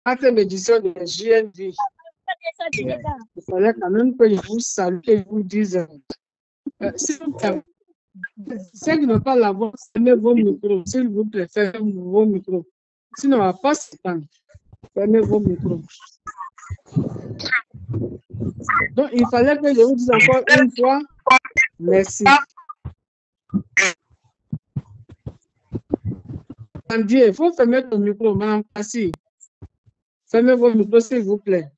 4e édition de JND. Il fallait quand même que je vous salue et vous dise, ceux qui n'ont pas la voix, fermez vos micros, s'il vous plaît, fermez vos micros. Sinon, on ne va pas s'étendre. Fermez vos micros. Donc, il fallait que je vous dise encore une fois, merci. Dieu, il faut fermer ton micro, madame Kassi. Fermez vos micros, s'il vous plaît.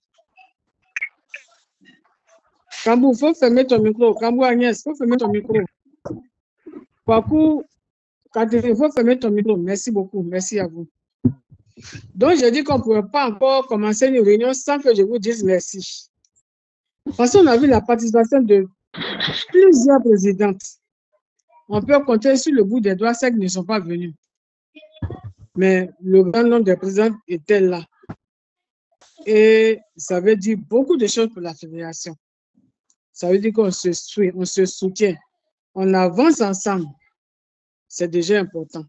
Kambou, il faut fermer ton micro. Kambou Agnès, il faut fermer ton micro. Kwaku, Catherine, il faut fermer ton micro. Merci beaucoup. Merci à vous. Donc, je dis qu'on ne pourrait pas encore commencer une réunion sans que je vous dise merci. Parce qu'on a vu la participation de plusieurs présidentes. On peut compter sur le bout des doigts celles qui ne sont pas venues. Mais le grand nombre de présidents étaient là. Et ça veut dire beaucoup de choses pour la fédération. Ça veut dire qu'on se suit, on se soutient. On avance ensemble. C'est déjà important.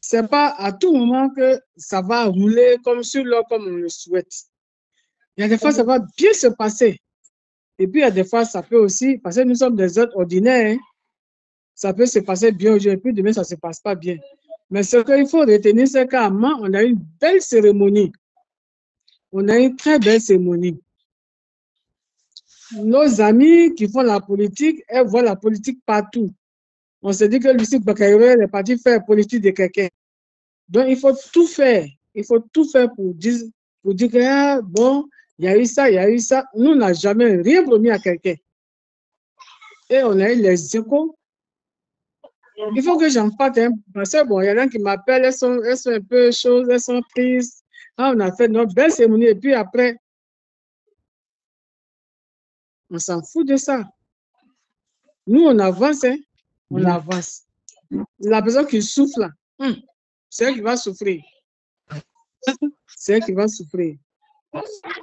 C'est pas à tout moment que ça va rouler comme sur l'eau, comme on le souhaite. Il y a des fois, ça va bien se passer. Et puis, il y a des fois, ça peut aussi, parce que nous sommes des êtres ordinaires, hein, ça peut se passer bien aujourd'hui, et puis demain, ça ne se passe pas bien. Mais ce qu'il faut retenir, c'est qu'à Mans, on a une belle cérémonie. On a une très belle cérémonie. Nos amis qui font la politique, elles voient la politique partout. On se dit que Lucie Bakayore est parti faire politique de quelqu'un. Donc, il faut tout faire. Il faut tout faire pour dire que, ah, bon, il y a eu ça, il y a eu ça. Nous, on n'a jamais rien promis à quelqu'un. Et on a eu les échos. Il faut que j'en parle, hein, parce que, bon, il y en a qui m'appellent, elles sont un peu choses, elles sont prises. Ah, on a fait notre belle cérémonie, et puis après, on s'en fout de ça. Nous, on avance, hein, on avance. La personne qui souffle, là, c'est elle qui va souffrir. C'est elle qui va souffrir.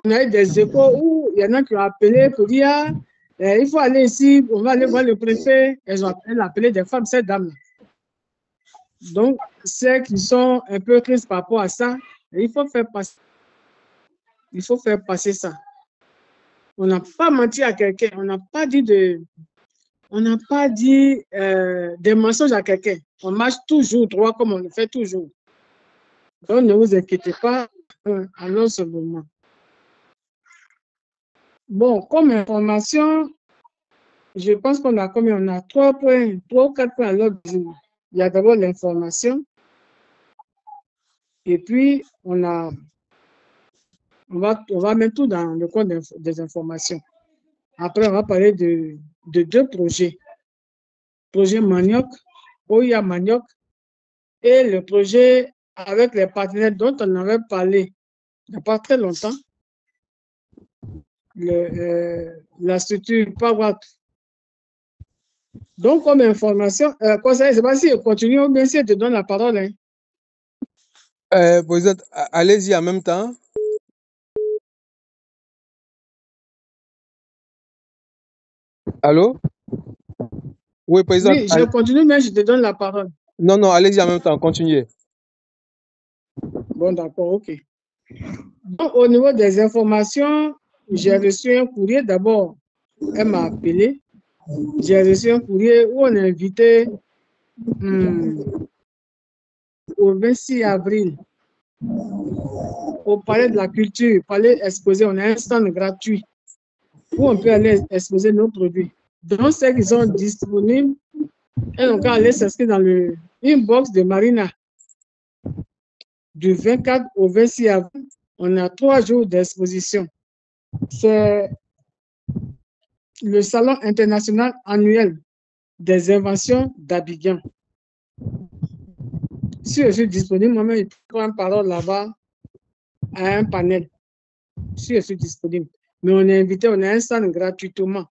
On a eu des échos où il y en a qui ont appelé pour dire, il faut aller ici, on va aller voir le préfet. Elles ont appelé des femmes, ces dames. Donc, celles qui sont un peu tristes par rapport à ça, il faut faire passer. Il faut faire passer ça. On n'a pas menti à quelqu'un. On n'a pas dit des mensonges à quelqu'un. On marche toujours droit comme on le fait toujours. Donc, ne vous inquiétez pas à ce moment. Bon, comme information, je pense qu'on a combien? On a 3 ou 4 points à l'ordre du jour. Il y a d'abord l'information. Et puis, on va mettre tout dans le compte des informations. Après, on va parler de 2 projets. Projet Manioc, Oya Manioc, et le projet avec les partenaires dont on avait parlé il n'y a pas très longtemps. La structure PAWAP. Donc, comme information, conseiller, je ne sais pas si je continue ou bien si je te donne la parole. Hein. Vous êtes, allez-y en même temps. Allô? Oui, président. Oui, je continue, mais je te donne la parole. Non, non, allez-y en même temps, continuez. Bon, d'accord, ok. Donc, au niveau des informations, j'ai reçu un courrier. D'abord, elle m'a appelé. J'ai reçu un courrier où on a invité au 26 avril au Palais de la Culture, Palais Exposé. On a un stand gratuit où on peut aller exposer nos produits. Donc, ceux qui sont disponibles, elles ont qu'à aller s'inscrire dans le inbox de Marina. Du 24 au 26 avril, on a 3 jours d'exposition. C'est le Salon international annuel des inventions d'Abidjan. Si je suis disponible, moi-même, je prends une parole là-bas à un panel. Si je suis disponible. Mais on est invité, on a un stand gratuitement.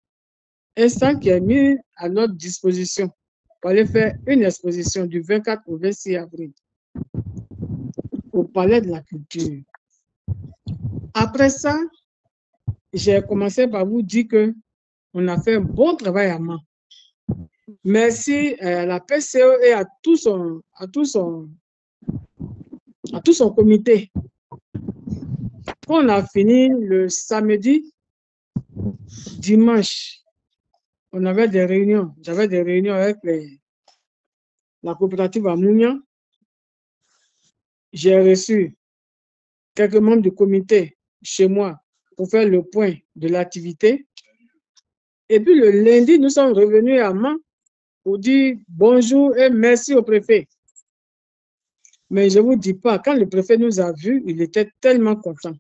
Un stand qui est mis à notre disposition pour aller faire une exposition du 24 au 26 avril au Palais de la Culture. Après ça, j'ai commencé par vous dire qu'on a fait un bon travail à Mans. Merci à la PCO et à tout à tout son comité. Quand on a fini le samedi, dimanche, on avait des réunions. J'avais des réunions avec la coopérative à Mounian. J'ai reçu quelques membres du comité chez moi pour faire le point de l'activité. Et puis le lundi, nous sommes revenus à Mans pour dire bonjour et merci au préfet. Mais je ne vous dis pas, quand le préfet nous a vus, il était tellement content.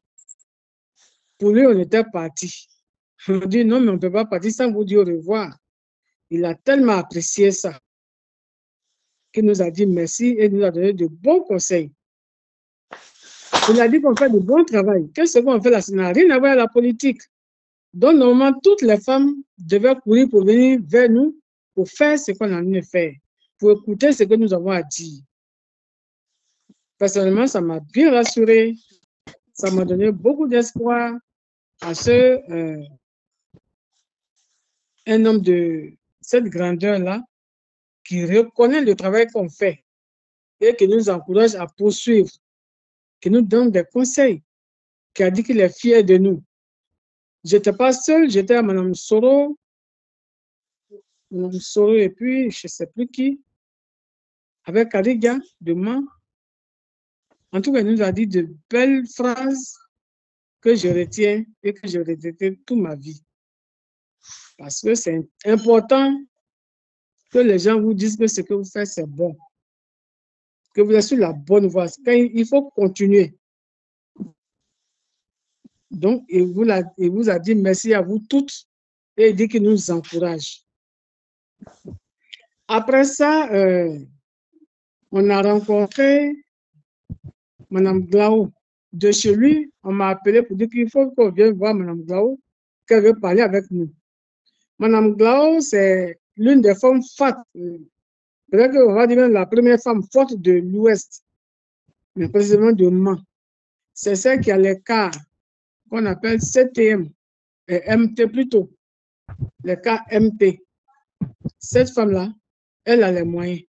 Pour lui, on était parti. On dit non, mais on ne peut pas partir sans vous dire au revoir. Il a tellement apprécié ça qu'il nous a dit merci et nous a donné de bons conseils. Il a dit qu'on fait de bon travail. Qu'est-ce qu'on fait là? Ça n'a rien à voir avec la politique. Donc, normalement, toutes les femmes devaient courir pour venir vers nous pour faire ce qu'on a envie de faire, pour écouter ce que nous avons à dire. Personnellement, ça m'a bien rassuré. Ça m'a donné beaucoup d'espoir à un homme de cette grandeur-là qui reconnaît le travail qu'on fait et qui nous encourage à poursuivre, qui nous donne des conseils, qui a dit qu'il est fier de nous. Je n'étais pas seule, j'étais à Mme Soro et puis je ne sais plus qui, avec Kariga de Mans. En tout cas, il nous a dit de belles phrases que je retiens et que je retiendrai toute ma vie. Parce que c'est important que les gens vous disent que ce que vous faites, c'est bon. Que vous êtes sur la bonne voie. Il faut continuer. Donc, il vous a dit merci à vous toutes et il dit qu'il nous encourage. Après ça, on a rencontré Mme Glao. De chez lui, on m'a appelé pour dire qu'il faut qu'on vienne voir Mme Glao, qu'elle veut parler avec nous. Mme Glao, c'est l'une des femmes fortes. Peut-être qu'on va dire même la première femme forte de l'Ouest, mais précisément de Mans. C'est celle qui a les cas qu'on appelle CTM, et MT plutôt, les cas MT. Cette femme-là, elle a les moyens.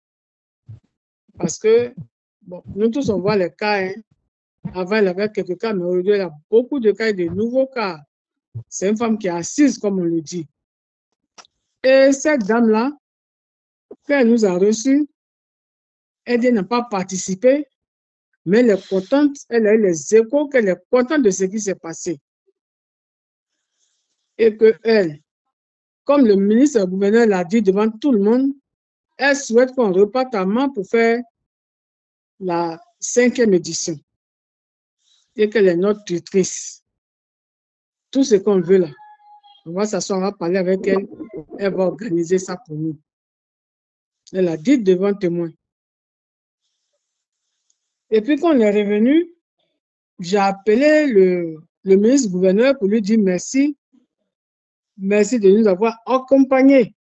Parce que, bon, nous tous, on voit les cas. Hein. Avant, elle avait quelques cas, mais aujourd'hui, elle a beaucoup de cas et de nouveaux cas. C'est une femme qui est assise, comme on le dit. Et cette dame-là, quand elle nous a reçus, elle dit n'a pas participé, mais elle est contente, elle a eu les échos, qu'elle est contente de ce qui s'est passé. Et que elle, comme le ministre et le gouverneur l'a dit devant tout le monde, elle souhaite qu'on reparte à Mans pour faire la 5e édition. Et qu'elle est notre tutrice. Tout ce qu'on veut là, on va s'asseoir, on va parler avec elle, elle va organiser ça pour nous. Elle a dit devant témoin. Et puis quand on est revenu, j'ai appelé le ministre gouverneur pour lui dire merci. Merci de nous avoir accompagnés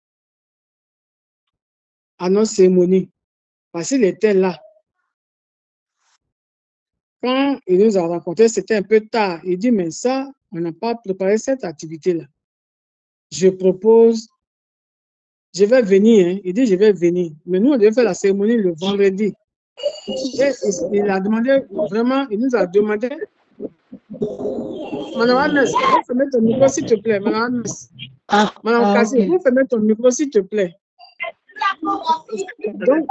à nos cérémonies. Parce qu'il était là. Quand il nous a rencontrés, c'était un peu tard. Il dit, mais ça, on n'a pas préparé cette activité-là. Je propose, je vais venir. Hein. Il dit, je vais venir. Mais nous, on devait faire la cérémonie le vendredi. Et il a demandé, vraiment, il nous a demandé, Madame Agnès, vous fermez ton micro, s'il te plaît. Madame Agnès. Madame Kassi, okay. Vous fermez ton micro, s'il te plaît. Donc,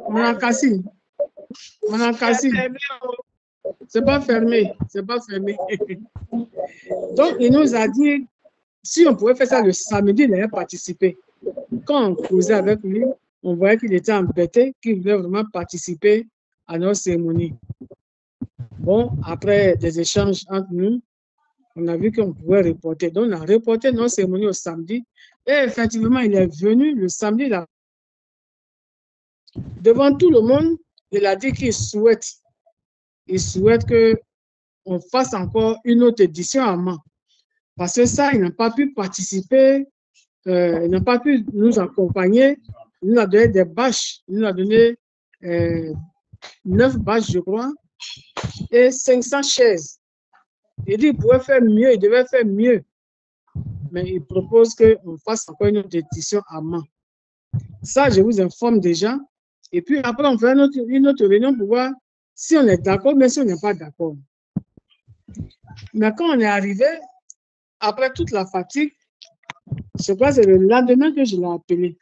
Madame Kassi, c'est pas fermé, c'est pas fermé. Donc, il nous a dit, si on pouvait faire ça le samedi, il allait participer. Quand on causait avec lui, on voyait qu'il était embêté, qu'il voulait vraiment participer à nos cérémonies. Bon, après des échanges entre nous, on a vu qu'on pouvait reporter. Donc, on a reporté nos cérémonies au samedi. Et effectivement, il est venu le samedi là. Devant tout le monde, il a dit qu'il souhaite qu'on fasse encore une autre édition à Mans. Parce que ça, il n'a pas pu participer, il n'a pas pu nous accompagner. Il nous a donné des bâches. Il nous a donné 9 bâches, je crois, et 500 chaises. Il dit qu'il pouvait faire mieux, il devait faire mieux. Mais il propose qu'on fasse encore une autre édition à Mans. Ça, je vous informe déjà Et puis après, on fait une autre réunion pour voir si on est d'accord, mais si on n'est pas d'accord. Mais quand on est arrivé, après toute la fatigue, je crois que c'est le lendemain que je l'ai appelé.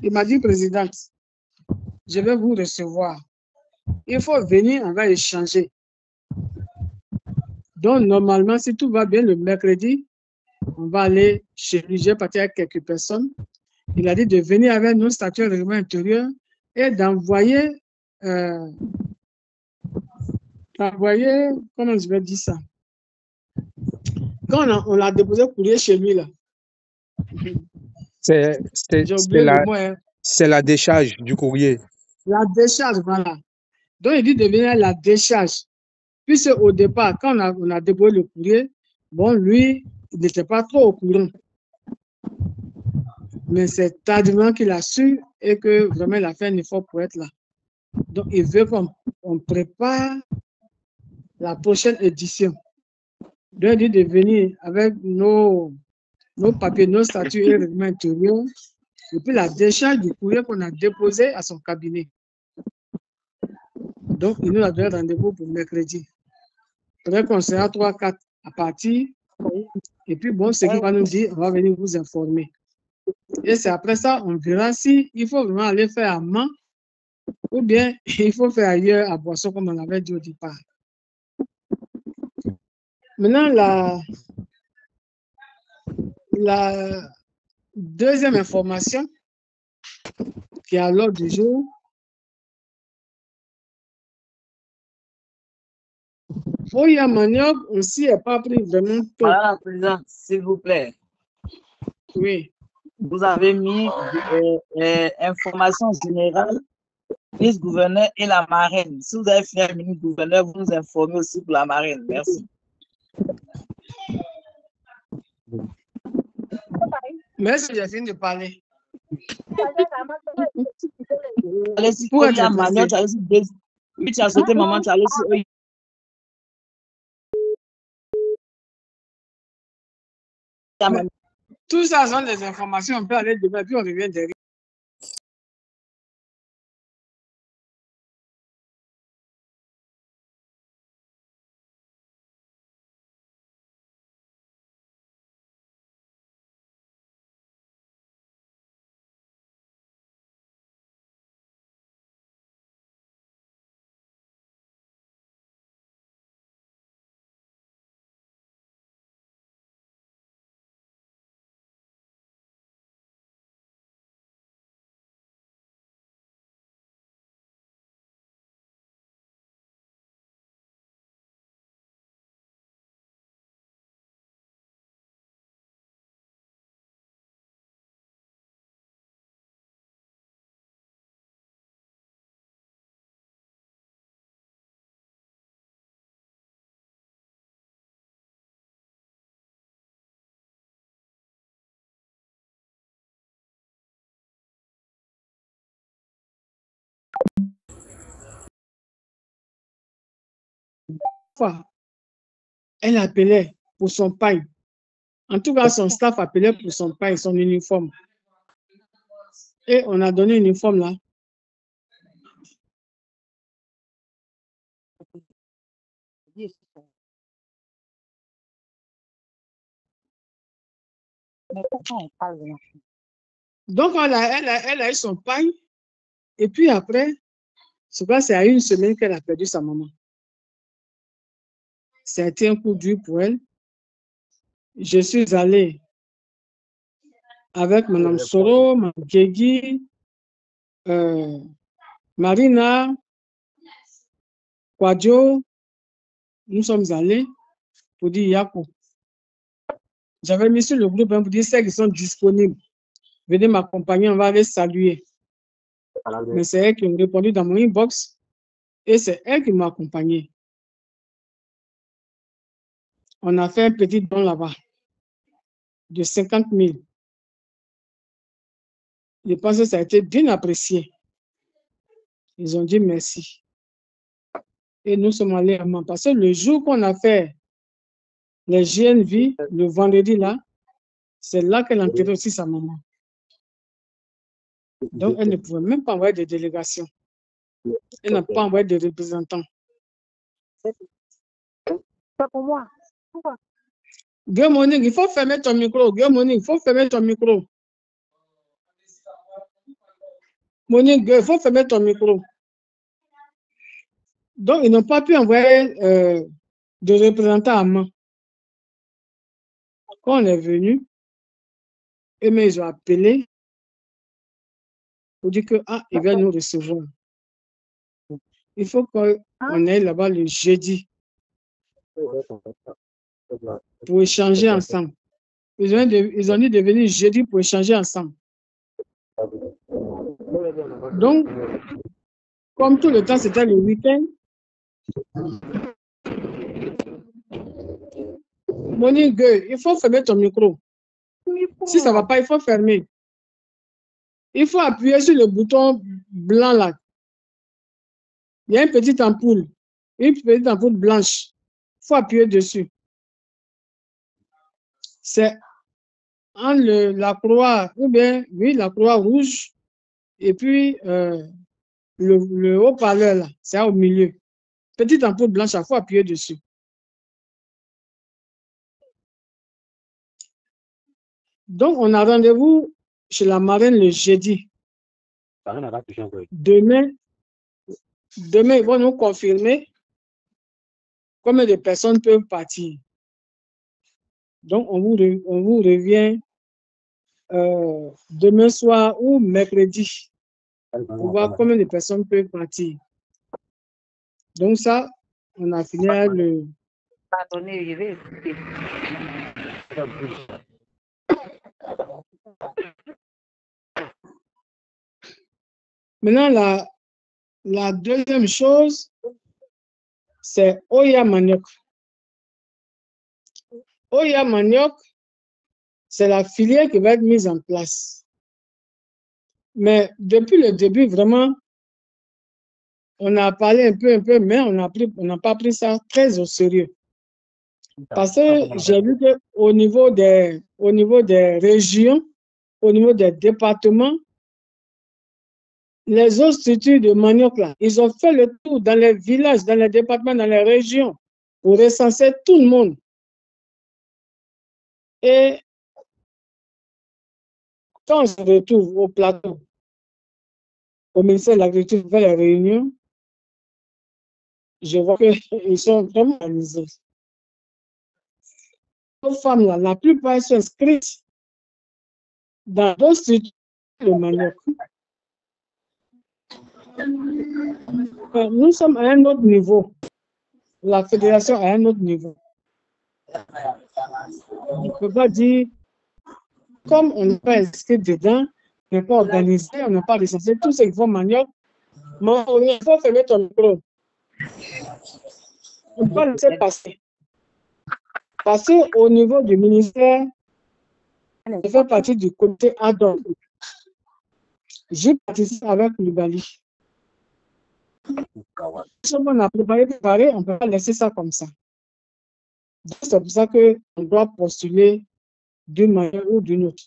Il m'a dit, présidente, je vais vous recevoir. Il faut venir, on va échanger. Donc, normalement, si tout va bien, le mercredi, on va aller chez lui. J'ai parti avec quelques personnes. Il a dit de venir avec nos statuts de règlement intérieur et d'envoyer, comment je vais dire ça? Quand on a déposé le courrier chez lui, là. C'est J'ai oublié le mot. Hein. La décharge du courrier. La décharge, voilà. Donc, il dit de venir à la décharge. Puisque au départ, quand on a déposé le courrier, bon, lui, il n'était pas trop au courant. Mais c'est tardivement qu'il a su et que vraiment il a fait un effort pour être là. Donc, il veut qu'on prépare la prochaine édition. Donc, il dit de venir avec nos papiers, nos statuts et règlements intérieurs, et puis la décharge du courrier qu'on a déposé à son cabinet. Donc, il nous a donné rendez-vous pour mercredi. Peut-être qu'on sera 3-4 à partir. Et puis, bon, ce qu'il va nous dire, on va venir vous informer. Et c'est après ça, on verra si il faut vraiment aller faire à Mans ou bien il faut faire ailleurs à Boisson, comme on avait dit au départ. Maintenant, la deuxième information qui est à l'ordre du jour, Foya Manioc aussi n'a pas pris vraiment tôt. Madame la Présidente, s'il vous plaît. Oui. Vous avez mis information générale, ministre-gouverneur et la marraine. Si vous avez fait un ministre-gouverneur, vous nous informez aussi pour la marraine. Merci. Merci, j'ai fini de parler. Allez-y, Foya Manioc, allez-y. Oui, tu as sauté, maman, tu as allez-y. Tout ça sont des informations, on peut aller demain, puis on revient derrière. Elle appelait pour son pain. En tout cas, son staff appelait pour son pain, son uniforme. Et on a donné un uniforme là. Donc, elle a eu son pain. Et puis après, je crois que c'est à une semaine qu'elle a perdu sa maman. C'était un coup dur pour elle. Je suis allée avec Mme Soro, Mme Guégui, Marina, Kwadjo. Nous sommes allés pour dire Yako. J'avais mis sur le groupe pour dire ceux qui sont disponibles. Venez m'accompagner, on va aller saluer. Mais c'est elle qui a répondu dans mon inbox et c'est elle qui m'a accompagné. On a fait un petit don là-bas de 50 000. Je pense que ça a été bien apprécié. Ils ont dit merci. Et nous sommes allés à Mans. Parce que le jour qu'on a fait les GNV, le vendredi là, c'est là qu'elle a enterré aussi sa maman. Donc, elle ne pouvait même pas envoyer de délégation. Elle n'a pas envoyé de représentants. Pas pour moi. Pourquoi? Guy Monique, il faut fermer ton micro. Guy Monique, il faut fermer ton micro. Monique, il faut fermer ton micro. Donc, ils n'ont pas pu envoyer de représentants à main. Quand on est venu, ils ont appelé pour dire que ils veulent nous recevoir. Il faut qu'on aille là-bas le jeudi pour échanger ensemble. Ils ont dit de venir jeudi pour échanger ensemble. Donc, comme tout le temps, c'était le week-end, Monique, il faut fermer ton micro. Si ça ne va pas, il faut fermer. Il faut appuyer sur le bouton blanc là. Il y a une petite ampoule blanche. Il faut appuyer dessus. C'est entre la croix, ou bien, oui, la croix rouge, et puis le haut-parleur là, c'est au milieu. Petite ampoule blanche, il faut appuyer dessus. Donc, on a rendez-vous chez la marraine le jeudi. Demain, ils vont nous confirmer combien de personnes peuvent partir. Donc, on vous revient demain soir ou mercredi pour voir combien de personnes peuvent partir. Donc, ça, on a fini à le... Pardonnez, je vais écouter. Maintenant, la deuxième chose, c'est Oya Manioc. Oya Manioc, c'est la filière qui va être mise en place. Mais depuis le début, vraiment, on a parlé un peu, mais on n'a pas pris ça très au sérieux. Parce que j'ai vu qu'au niveau des régions, au niveau des départements, les autres structures de manioc, là, ils ont fait le tour dans les villages, dans les départements, dans les régions, pour recenser tout le monde. Et quand on se retrouve au plateau, au ministère de l'Agriculture, pour faire les réunions, je vois qu'ils sont vraiment organisés. Les femmes, là, la plupart sont inscrites dans d'autres structures de manioc. Nous sommes à un autre niveau. La fédération à un autre niveau. On ne peut pas dire, comme on n'est pas inscrit dedans, on n'est pas organisé, on n'a pas recensé tout ce qu'il faut manioc. Mais il faut fermer ton micro. On ne peut pas laisser passer. Parce qu'au niveau du ministère, je fais partie du comité ad hoc. J'y participe avec l'Ubali. Si on a préparé, on ne peut pas laisser ça comme ça. C'est pour ça qu'on doit postuler d'une manière ou d'une autre.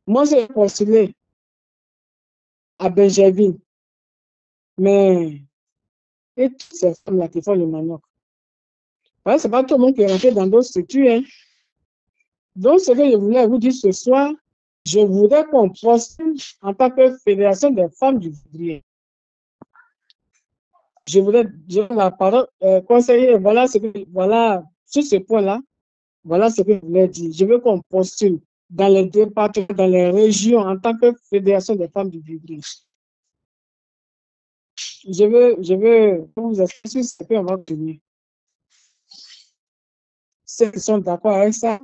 Moi, j'ai postulé à Benjerville, mais et toutes ces femmes-là qui font le manioc. Ce n'est pas tout le monde qui est rentré dans d'autres structures. Hein. Donc, ce que je voulais vous dire ce soir, je voudrais qu'on postule en tant que Fédération des femmes du vivrier. Je voudrais la parole, conseiller, voilà, sur ce point-là, voilà ce que je voulais dire. Je veux qu'on postule dans les départements, dans les régions, en tant que Fédération des femmes du vivrier. Je veux vous assurer sur ce qu'on va tenir. Ceux qui sont d'accord avec ça,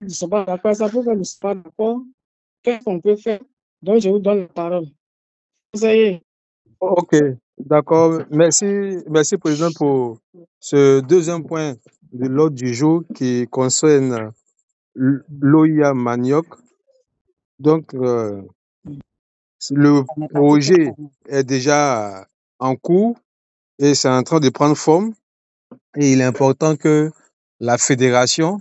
ils ne sont pas d'accord avec ça, pourquoi ils ne sont pas d'accord? Qu'est-ce qu'on peut faire? Donc, je vous donne la parole. Ça y est. Ok, d'accord. Merci, Président, pour ce deuxième point de l'ordre du jour qui concerne l'Oya Manioc. Donc, le projet est déjà en cours et c'est en train de prendre forme. Et il est important que la fédération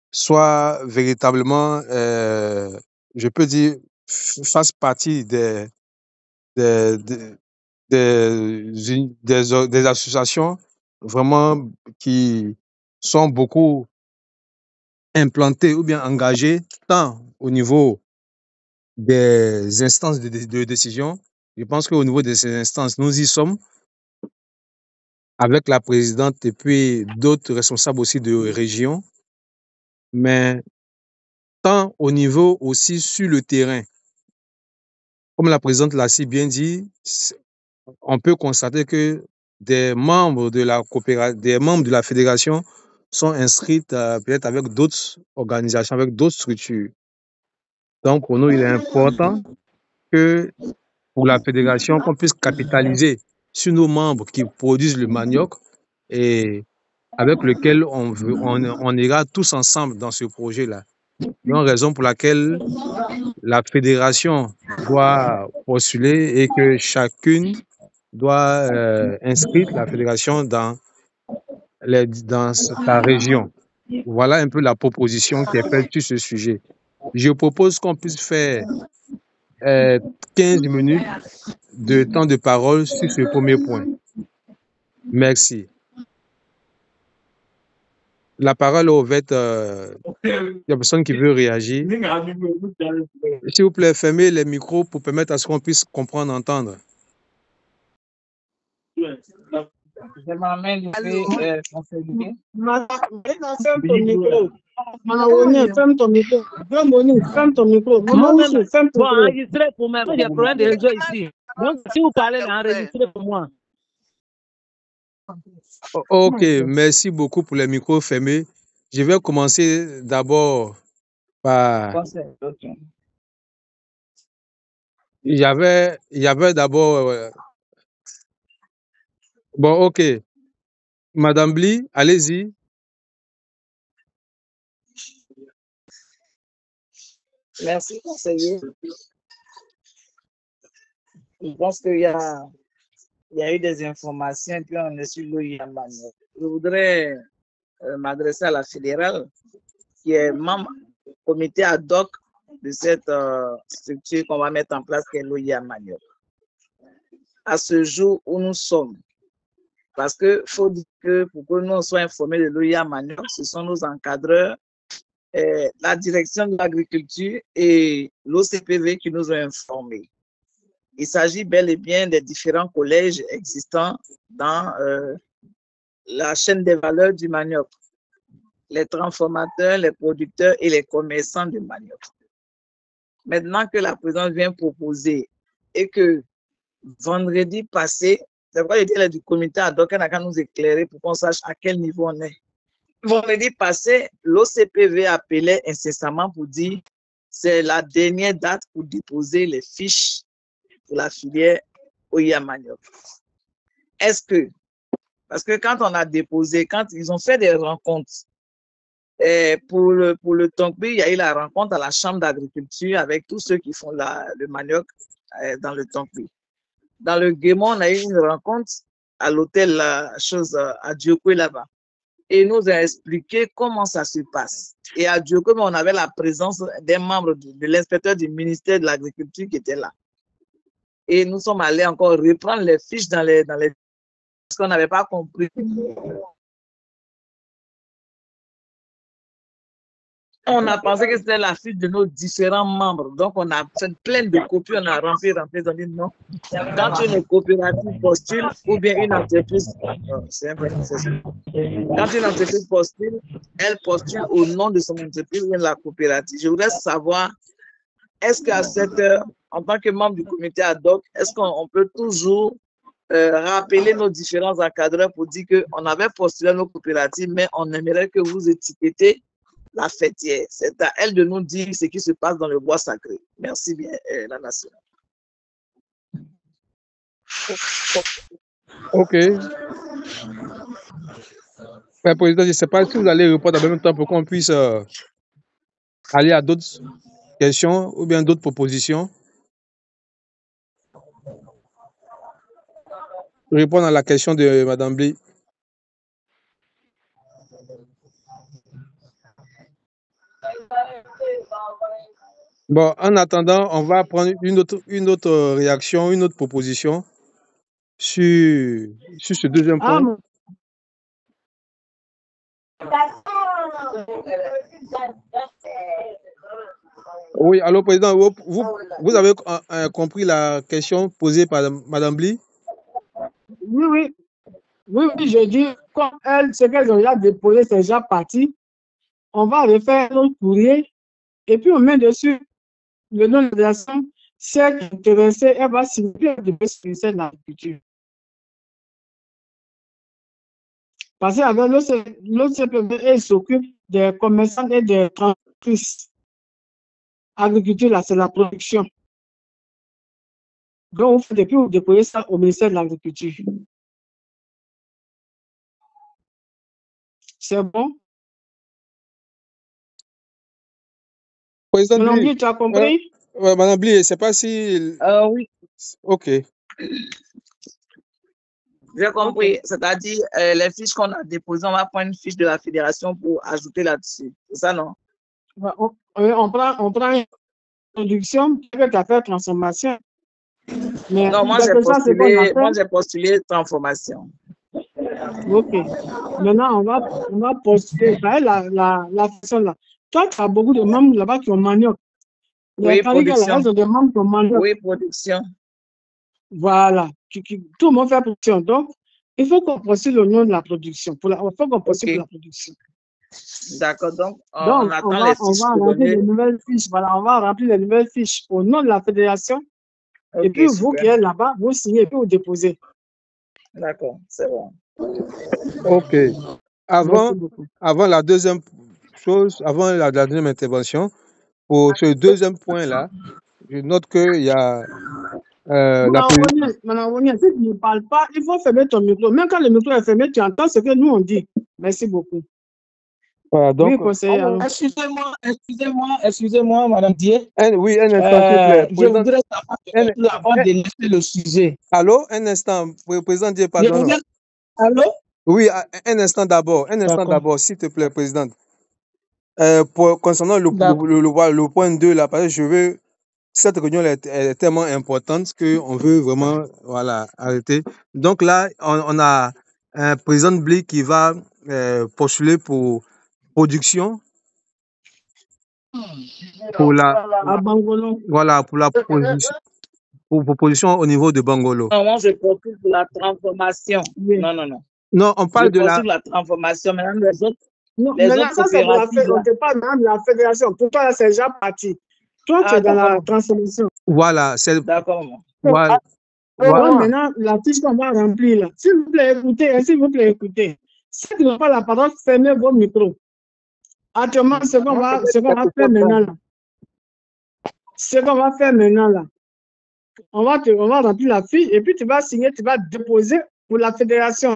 soit véritablement, je peux dire, fassent partie des, des, des associations vraiment qui sont beaucoup implantées ou bien engagées, tant au niveau des instances de décision. Je pense qu'au niveau de ces instances, nous y sommes avec la présidente et puis d'autres responsables aussi de région, mais tant au niveau aussi sur le terrain. Comme la présidente l'a si bien dit, on peut constater que des membres de la des membres de la fédération sont inscrits peut-être avec d'autres organisations, avec d'autres structures. Donc, pour nous, il est important que pour la fédération, qu'on puisse capitaliser sur nos membres qui produisent le manioc et avec lequel on ira tous ensemble dans ce projet-là. Donc, raison pour laquelle la fédération doit postuler et que chacune doit inscrire la fédération dans sa région. Voilà un peu la proposition qui est faite sur ce sujet. Je propose qu'on puisse faire 15 minutes de temps de parole sur ce premier point. Merci. La parole est ouverte. Il y a personne qui veut réagir. S'il vous plaît, fermez les micros pour permettre à ce qu'on puisse comprendre, entendre. Je m'amène conseiller. Ferme ton micro. Maoni, ferme ton micro. Moni, ferme ton micro. Moi-même, Ferme ton bon, micro. enregistrez pour moi. Moi, j'ai un problème de réseau ici. Donc, si vous parlez, enregistrez pour moi. Ok, merci beaucoup pour les micros fermés. Je vais commencer d'abord par... Conseil, ok. Il y avait d'abord... Bon, ok. Madame Bli, allez-y. Merci, conseiller. Je pense qu'il y a eu des informations et puis on est sur l'OIA Manioc. Je voudrais m'adresser à la fédérale qui est membre du comité ad hoc de cette structure qu'on va mettre en place qui est l'OIA Manioc. À ce jour où nous sommes, parce qu'il faut dire que pour que nous soyons informés de l'OIA Manioc, ce sont nos encadreurs, la direction de l'agriculture et l'OCPV qui nous ont informés. Il s'agit bel et bien des différents collèges existants dans la chaîne des valeurs du manioc, les transformateurs, les producteurs et les commerçants de manioc. Maintenant que la présidente vient proposer et que vendredi passé, c'est pourquoi je dis du comité ad hoc, elle n'a qu'à nous éclairer pour qu'on sache à quel niveau on est. Vendredi passé, l'OCPV appelait incessamment pour dire c'est la dernière date pour déposer les fiches pour la filière OIA Manioc. Est-ce que, parce que quand on a déposé, quand ils ont fait des rencontres, pour le Tonkpi, il y a eu la rencontre à la chambre d'agriculture avec tous ceux qui font le manioc dans le Tonkpi. Dans le Guémon, on a eu une rencontre à l'hôtel à Diokwe là-bas. Et il nous a expliqué comment ça se passe. Et à Diokwe, on avait la présence des membres de l'inspecteur du ministère de l'Agriculture qui était là. Et nous sommes allés encore reprendre les fiches dans les parce qu'on n'avait pas compris. On a pensé que c'était la fiche de nos différents membres. Donc, on a fait plein de copies, on a rempli. On a dit non. Quand une coopérative postule ou bien une entreprise, quand une entreprise postule, elle postule au nom de son entreprise ou de la coopérative. Je voudrais savoir, est-ce qu'à cette heure, en tant que membre du comité ad hoc, est-ce qu'on peut toujours rappeler nos différents encadreurs pour dire qu'on avait postulé nos coopératives, mais on aimerait que vous étiquetez la fêtière. C'est à elle de nous dire ce qui se passe dans le bois sacré. Merci bien, la nation. Ok. Président, je ne sais pas si vous allez répondre en même temps pour qu'on puisse aller à d'autres questions ou bien d'autres propositions. Répondre à la question de Madame Bli. Bon, en attendant, on va prendre une autre réaction, une autre proposition sur ce deuxième Ah, point. Oui, alors, Président, vous avez compris la question posée par Madame Bly? oui, je dis, comme elle, ce qu'elles ont déjà déposé, c'est déjà parti. On va refaire notre courrier et puis on met dessus le nom de l'organisation. Si elle est intéressée, elle va signer le ministère de l'Agriculture. Parce qu'avec l'autre CPV, elle s'occupe des commerçants et des transportrices. Agriculture, là, c'est la production. Donc, depuis vous déposez ça au ministère de l'Agriculture. C'est bon? Président Madame Bly, Bly, tu as compris? Madame Bly, je ne sais pas si... Oui, OK. j'ai compris. Ok. C'est-à-dire, les fiches qu'on a déposées, on va prendre une fiche de la fédération pour ajouter là-dessus. C'est ça, non? On prend une production, peut-être tu as fait transformation. Mais Non, moi, j'ai postulé transformation. Ok. Maintenant, on va poster. La façon là. Toi, tu as beaucoup de membres là-bas qui ont manioc. Oui, Les Carigas, production. elles ont des membres qui ont manioc. Oui, production. Voilà. Tout le monde fait production. Donc, il faut qu'on postule le nom de la production. Il faut qu'on postule pour la production. D'accord. Donc, Donc, on attend les fiches va pour remplir donner. les nouvelles fiches. Voilà, on va remplir les nouvelles fiches au nom de la fédération. Et Ok, puis, vous super. qui êtes là-bas, vous signez et puis vous déposez. D'accord, c'est bon. OK. Merci beaucoup. Avant la deuxième chose, avant la deuxième intervention, pour ce deuxième point-là, je note qu'il y a Madame Wonier, si tu ne parles pas, il faut fermer ton micro. Même quand le micro est fermé, tu entends ce que nous on dit. Merci beaucoup. Voilà, donc, Oui, conseiller. Alors, excusez-moi, Madame Dié. oui, un instant, s'il vous plaît. Je voudrais savoir avant de laisser le sujet. Allô, un instant, Président Dié, pardon. Allô? Oui, un instant d'abord, s'il te plaît, Présidente. Concernant le point 2, là, parce que je veux, cette réunion est tellement importante qu'on veut vraiment, voilà, arrêter. Donc là, on a un président Bly qui va postuler pour production, pour la, À Bangolo. voilà, pour la position au niveau de Bangolo. Non, moi, je postule pour la transformation. Oui. Non. Non, on parle de la... la transformation. Maintenant, les autres. Non, Les mais là, autres ça, c'est pour la coopératives, fédération. On te parle même de la fédération. Pour toi, c'est déjà parti. Toi, tu es dans la transformation. Voilà, c'est... D'accord. Voilà. Donc, maintenant, la fiche qu'on va remplir là. S'il vous plaît, écoutez. Si tu n'as pas la parole, fermez vos micros. Actuellement, ce qu'on va faire maintenant là. On va remplir la fiche et puis tu vas signer, tu vas déposer pour la fédération.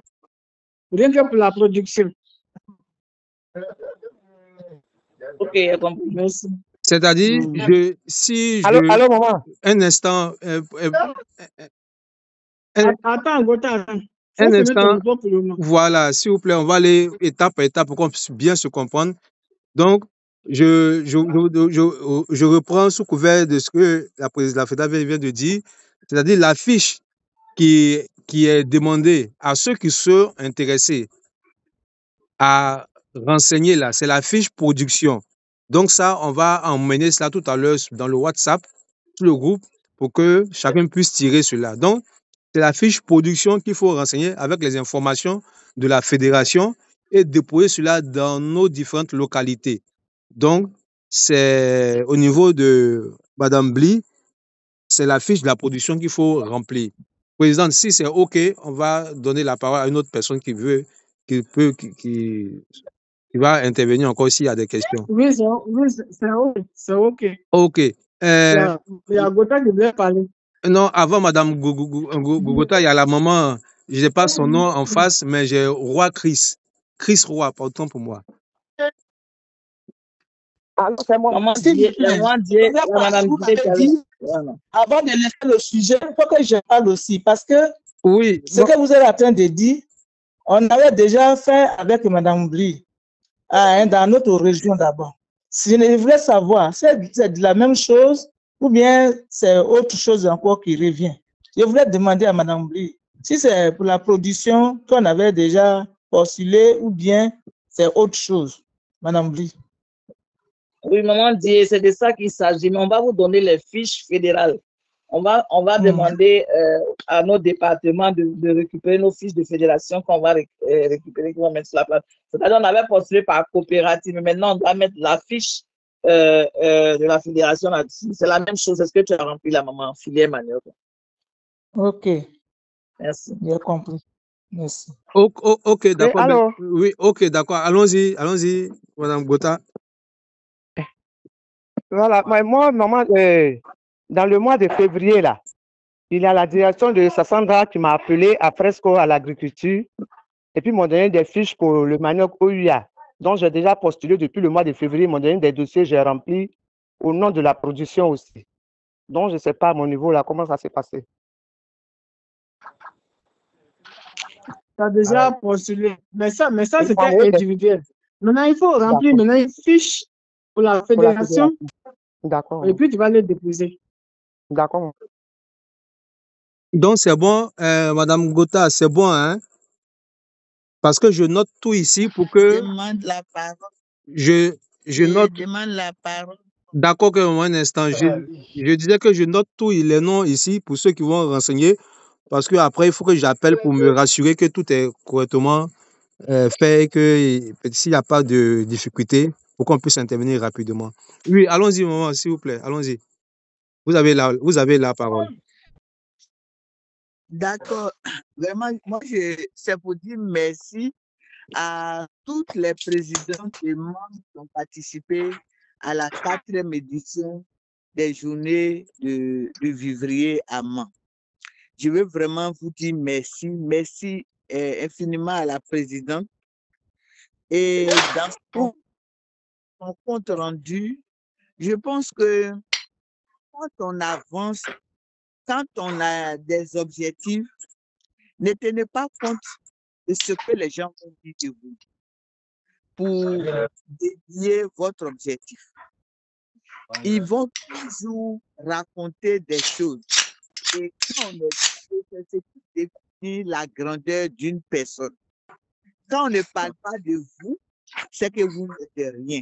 Rien que pour la production. Ok, j'ai compris. Merci. C'est-à-dire, Allô, maman. Un instant. Attends, Gota. Un instant. Voilà, s'il vous plaît, on va aller étape par étape pour qu'on puisse bien se comprendre. Donc, je reprends sous couvert de ce que la fédération vient de dire, c'est-à-dire la fiche qui est demandée à ceux qui sont intéressés à renseigner là, c'est la fiche production. Donc ça, on va emmener cela tout à l'heure dans le WhatsApp, sur le groupe, pour que chacun puisse tirer cela. Donc, c'est la fiche production qu'il faut renseigner avec les informations de la fédération et déposer cela dans nos différentes localités. Donc, c'est au niveau de Madame Bly, c'est la fiche de la production qu'il faut remplir. Présidente, si c'est OK, on va donner la parole à une autre personne qui va intervenir encore s'il y a des questions. Oui, c'est OK. OK. Il y a Gota qui voulait parler. Non, avant Madame Gogota, il y a la maman, je n'ai pas son nom en face, mais j'ai Roi Chris. Chris Roy, pardon pour moi. Alors, c'est moi. Avant de laisser le sujet, il faut que je parle aussi, parce que oui, ce que vous êtes en train de dire, on avait déjà fait avec Madame Bly dans notre région d'abord. Je voulais savoir, c'est de la même chose ou bien c'est autre chose encore qui revient. Je voulais demander à Madame Bly si c'est pour la production qu'on avait déjà postulé ou bien c'est autre chose. Madame Bly. Oui, maman dit, c'est de ça qu'il s'agit. Mais on va vous donner les fiches fédérales. On va demander à nos départements de récupérer nos fiches de fédération qu'on va récupérer, qu'on va mettre sur la place. C'est-à-dire qu'on avait postulé par coopérative, mais maintenant on doit mettre la fiche de la fédération là-dessus. C'est la même chose. Est-ce que tu as rempli la maman filière manioc? Ok. Merci. J'ai compris. Merci. Ok, d'accord. alors, Oui, ok, d'accord. Allons-y, Madame Gota. voilà, moi, maman, dans le mois de février, là, il y a la direction de Sassandra qui m'a appelé à Fresco à l'agriculture et puis m'ont donné des fiches pour le manioc OUA. Donc, j'ai déjà postulé depuis le mois de février, ils m'ont donné des dossiers, j'ai rempli au nom de la production aussi. Donc, je ne sais pas à mon niveau, là, comment ça s'est passé. Tu as déjà postulé. Mais ça c'était Oui, individuel. Maintenant, il faut remplir maintenant une fiche pour la fédération D'accord. et puis tu vas les déposer. D'accord. Donc, c'est bon, Madame Gota, c'est bon, hein? Parce que je note tout ici pour que Demande la parole. je note. Demande la parole. D'accord, que un instant. Je disais que je note tous les noms ici pour ceux qui vont renseigner. Parce que après, il faut que j'appelle pour me rassurer que tout est correctement fait et que s'il n'y a pas de difficulté, pour qu'on puisse intervenir rapidement. Oui, allons-y, maman, s'il vous plaît. Allons-y. Vous avez la parole. D'accord. Vraiment, moi, c'est pour dire merci à toutes les présidentes et membres qui ont participé à la 4e édition des journées de vivrier à Mans. Je veux vraiment vous dire merci. Merci infiniment à la présidente. Et dans son compte rendu, je pense que quand on avance, quand on a des objectifs, ne tenez pas compte de ce que les gens vont dire de vous pour dédier votre objectif. Ils vont toujours raconter des choses. Et quand on est, c'est qui définit la grandeur d'une personne. Quand on ne parle pas de vous, c'est que vous n'êtes rien.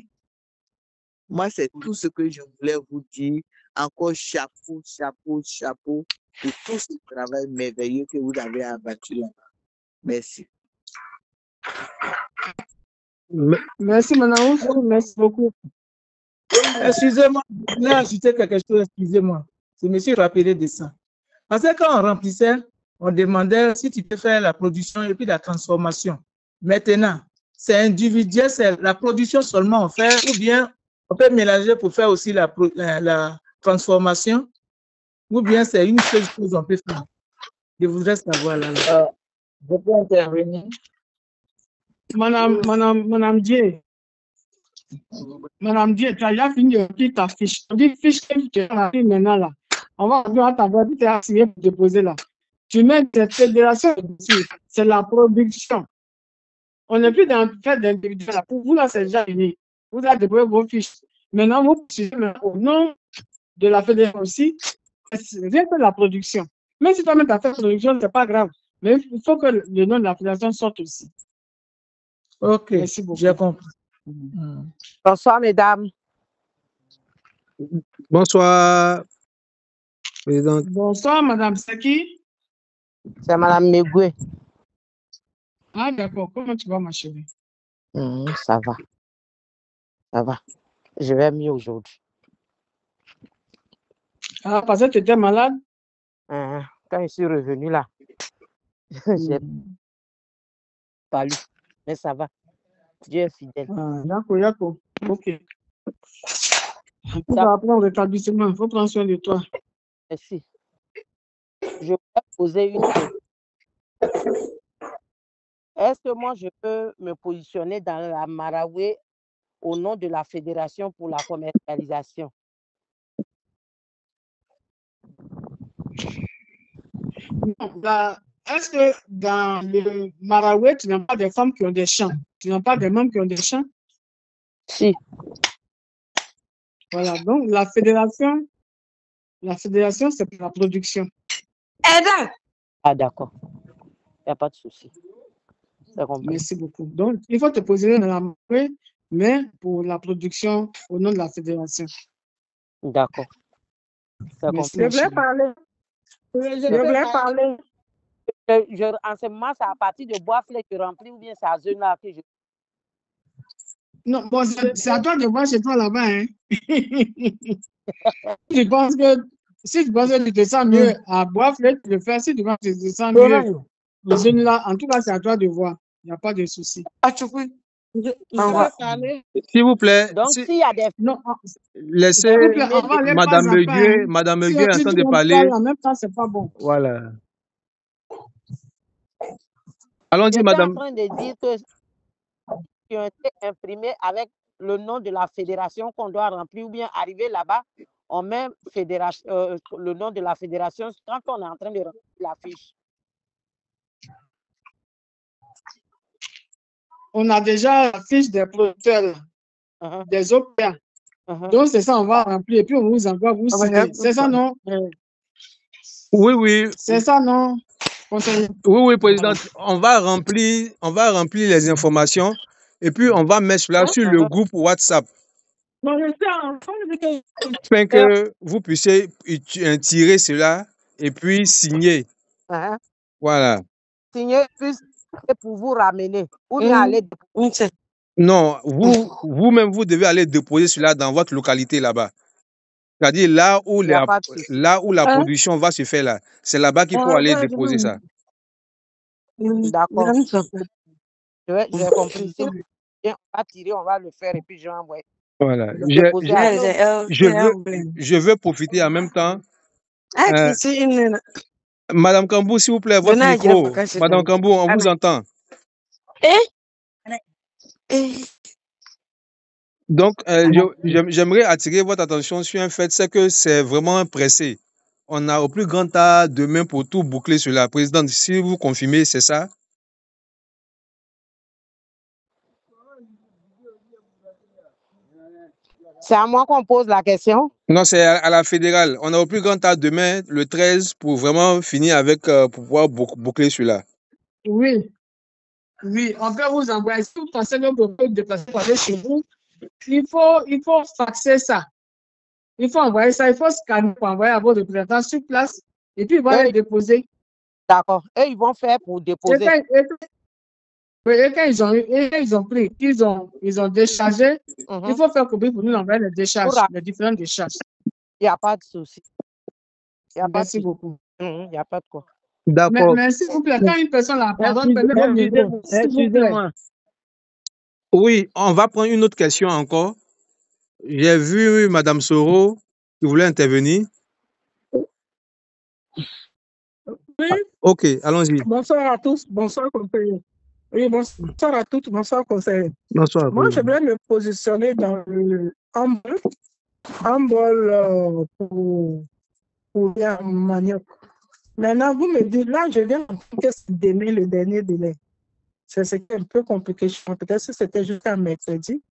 Moi, c'est tout ce que je voulais vous dire. Encore chapeau, chapeau, chapeau pour tout ce travail merveilleux que vous avez abattu là. Merci. Merci, Madame Ouf. Merci beaucoup. Excusez-moi, je voulais ajouter quelque chose, excusez-moi. Je me suis rappelé de ça. Parce que quand on remplissait, on demandait si tu peux faire la production et puis la transformation. Maintenant, c'est individuel, c'est la production seulement on fait, ou bien on peut mélanger pour faire aussi la transformation, ou bien c'est une seule chose qu'on peut faire. Je voudrais savoir là. Je peux intervenir. Madame Dieu. Madame Dieu, tu as déjà fini de remplir ta fiche. On dit fiche que tu as remplie maintenant là. On va voir ta voix, tu as signé pour déposer là. Tu mets cette fédération dessus. C'est la production. On n'est plus dans le fait d'individuel. Pour vous là, c'est déjà fini. Vous avez déposé vos fiches. Maintenant, vous poursuivez au nom de la fédération aussi. Rien que la production. Même si toi-même tu as fait la production, c'est pas grave. Mais il faut que le nom de la fédération sorte aussi. Ok, j'ai compris. Bonsoir, mesdames. Bonsoir, présidente. Bonsoir, madame. C'est qui? C'est madame Megoué. Ah, d'accord. Comment tu vas, ma chérie? Ça va. Ça va. Je vais mieux aujourd'hui. Ah, parce que tu étais malade? Quand je suis revenue là, j'ai pas lu. Mais ça va. Dieu est fidèle. Ah, d'accord. Ok. Tu vas apprendre au rétablissement. Il faut prendre soin de toi. Merci. Je vais poser une question. Est-ce que moi, je peux me positionner dans la Maraoué au nom de la Fédération pour la commercialisation? Est-ce que dans le Maraoué, tu n'as pas des femmes qui ont des champs? Tu n'as pas des membres qui ont des champs? Si. Voilà, donc la fédération, c'est pour la production. Ah, d'accord. Il n'y a pas de souci. C'est compris. Merci beaucoup. Donc, il faut te positionner dans la marée, mais pour la production au nom de la fédération. D'accord. C'est Merci, compris. ma chérie. Je voulais parler. En ce moment, c'est à partir de Bois-Flé que tu remplis ou bien c'est à Zone là que je. Non, bon, c'est à toi de voir chez toi là-bas. Hein. Si tu penses que tu te sens mieux à Bois-Flé, tu le fais. Si tu penses que tu te sens mieux, les jeunes là, en tout cas, c'est à toi de voir. Il n'y a pas de souci. S'il vous plaît, Donc, s'il y a des. Non, laissez s'il vous plaît, on va aller Madame pas à pas, hein. Madame Si Meguieu est en si train tout de le monde parler. parle en même temps, c'est pas bon. Voilà. Allons-y, J'étais en Madame. train de dire que qui ont été imprimés avec le nom de la fédération qu'on doit remplir ou bien arriver là-bas, on met le nom de la fédération quand on est en train de remplir la fiche. On a déjà la fiche des producteurs, des OPA. Donc, c'est ça, on va remplir et puis on vous envoie, vous signer. C'est ça, non? Oui, oui. C'est ça, non? Conseiller. Oui, oui, présidente. On va remplir les informations et puis on va mettre cela sur le groupe WhatsApp. Afin que vous puissiez tirer cela et puis signer. Voilà. Signer plus pour vous ramener. Ou bien aller. Non, vous-même, vous devez aller déposer cela dans votre localité là-bas. C'est-à-dire là où la production va se faire là. C'est là-bas qu'il faut aller déposer ça. D'accord. J'ai compris. Si on va tirer, on va le faire et puis je vais envoyer. Voilà. Je veux profiter en même temps. Madame Kambou, s'il vous plaît, votre micro. Madame Kambou, on vous entend. Donc, j'aimerais attirer votre attention sur un fait, c'est que c'est vraiment pressé. On a au plus grand temps demain pour tout boucler sur la présidente. Si vous confirmez, c'est ça? C'est à moi qu'on pose la question? Non, c'est à la fédérale. On a au plus grand temps demain, le 13, pour vraiment finir avec, pour pouvoir boucler celui-là. Oui. Oui, on peut vous envoyer. Si vous pensez que vous pouvez déplacer pour aller chez vous, il faut faxer ça. Il faut envoyer ça, il faut scanner pour envoyer à vos représentants sur place et puis ils vont les déposer. D'accord. Et ils vont faire pour déposer. Et quand ils ont pris, ils ont déchargé, il faut faire copie pour nous envoyer les décharges, les différentes décharges. Il n'y a pas de souci. Merci beaucoup. Il n'y a pas de quoi. D'accord. Mais s'il vous plaît, quand une personne la parole, excusez-moi. Oui, on va prendre une autre question encore. J'ai vu Madame Soro qui voulait intervenir. Oui. Ok, allons-y. Bonsoir à tous, bonsoir conseiller. Oui, bonsoir à toutes, bonsoir conseiller. Bonsoir. Moi, je voulais me positionner dans le handball pour bien manioc. Maintenant, vous me dites, là, je viens que c'est demain le dernier délai. C'est ce qui est un peu compliqué. Peut-être que c'était jusqu'à mercredi.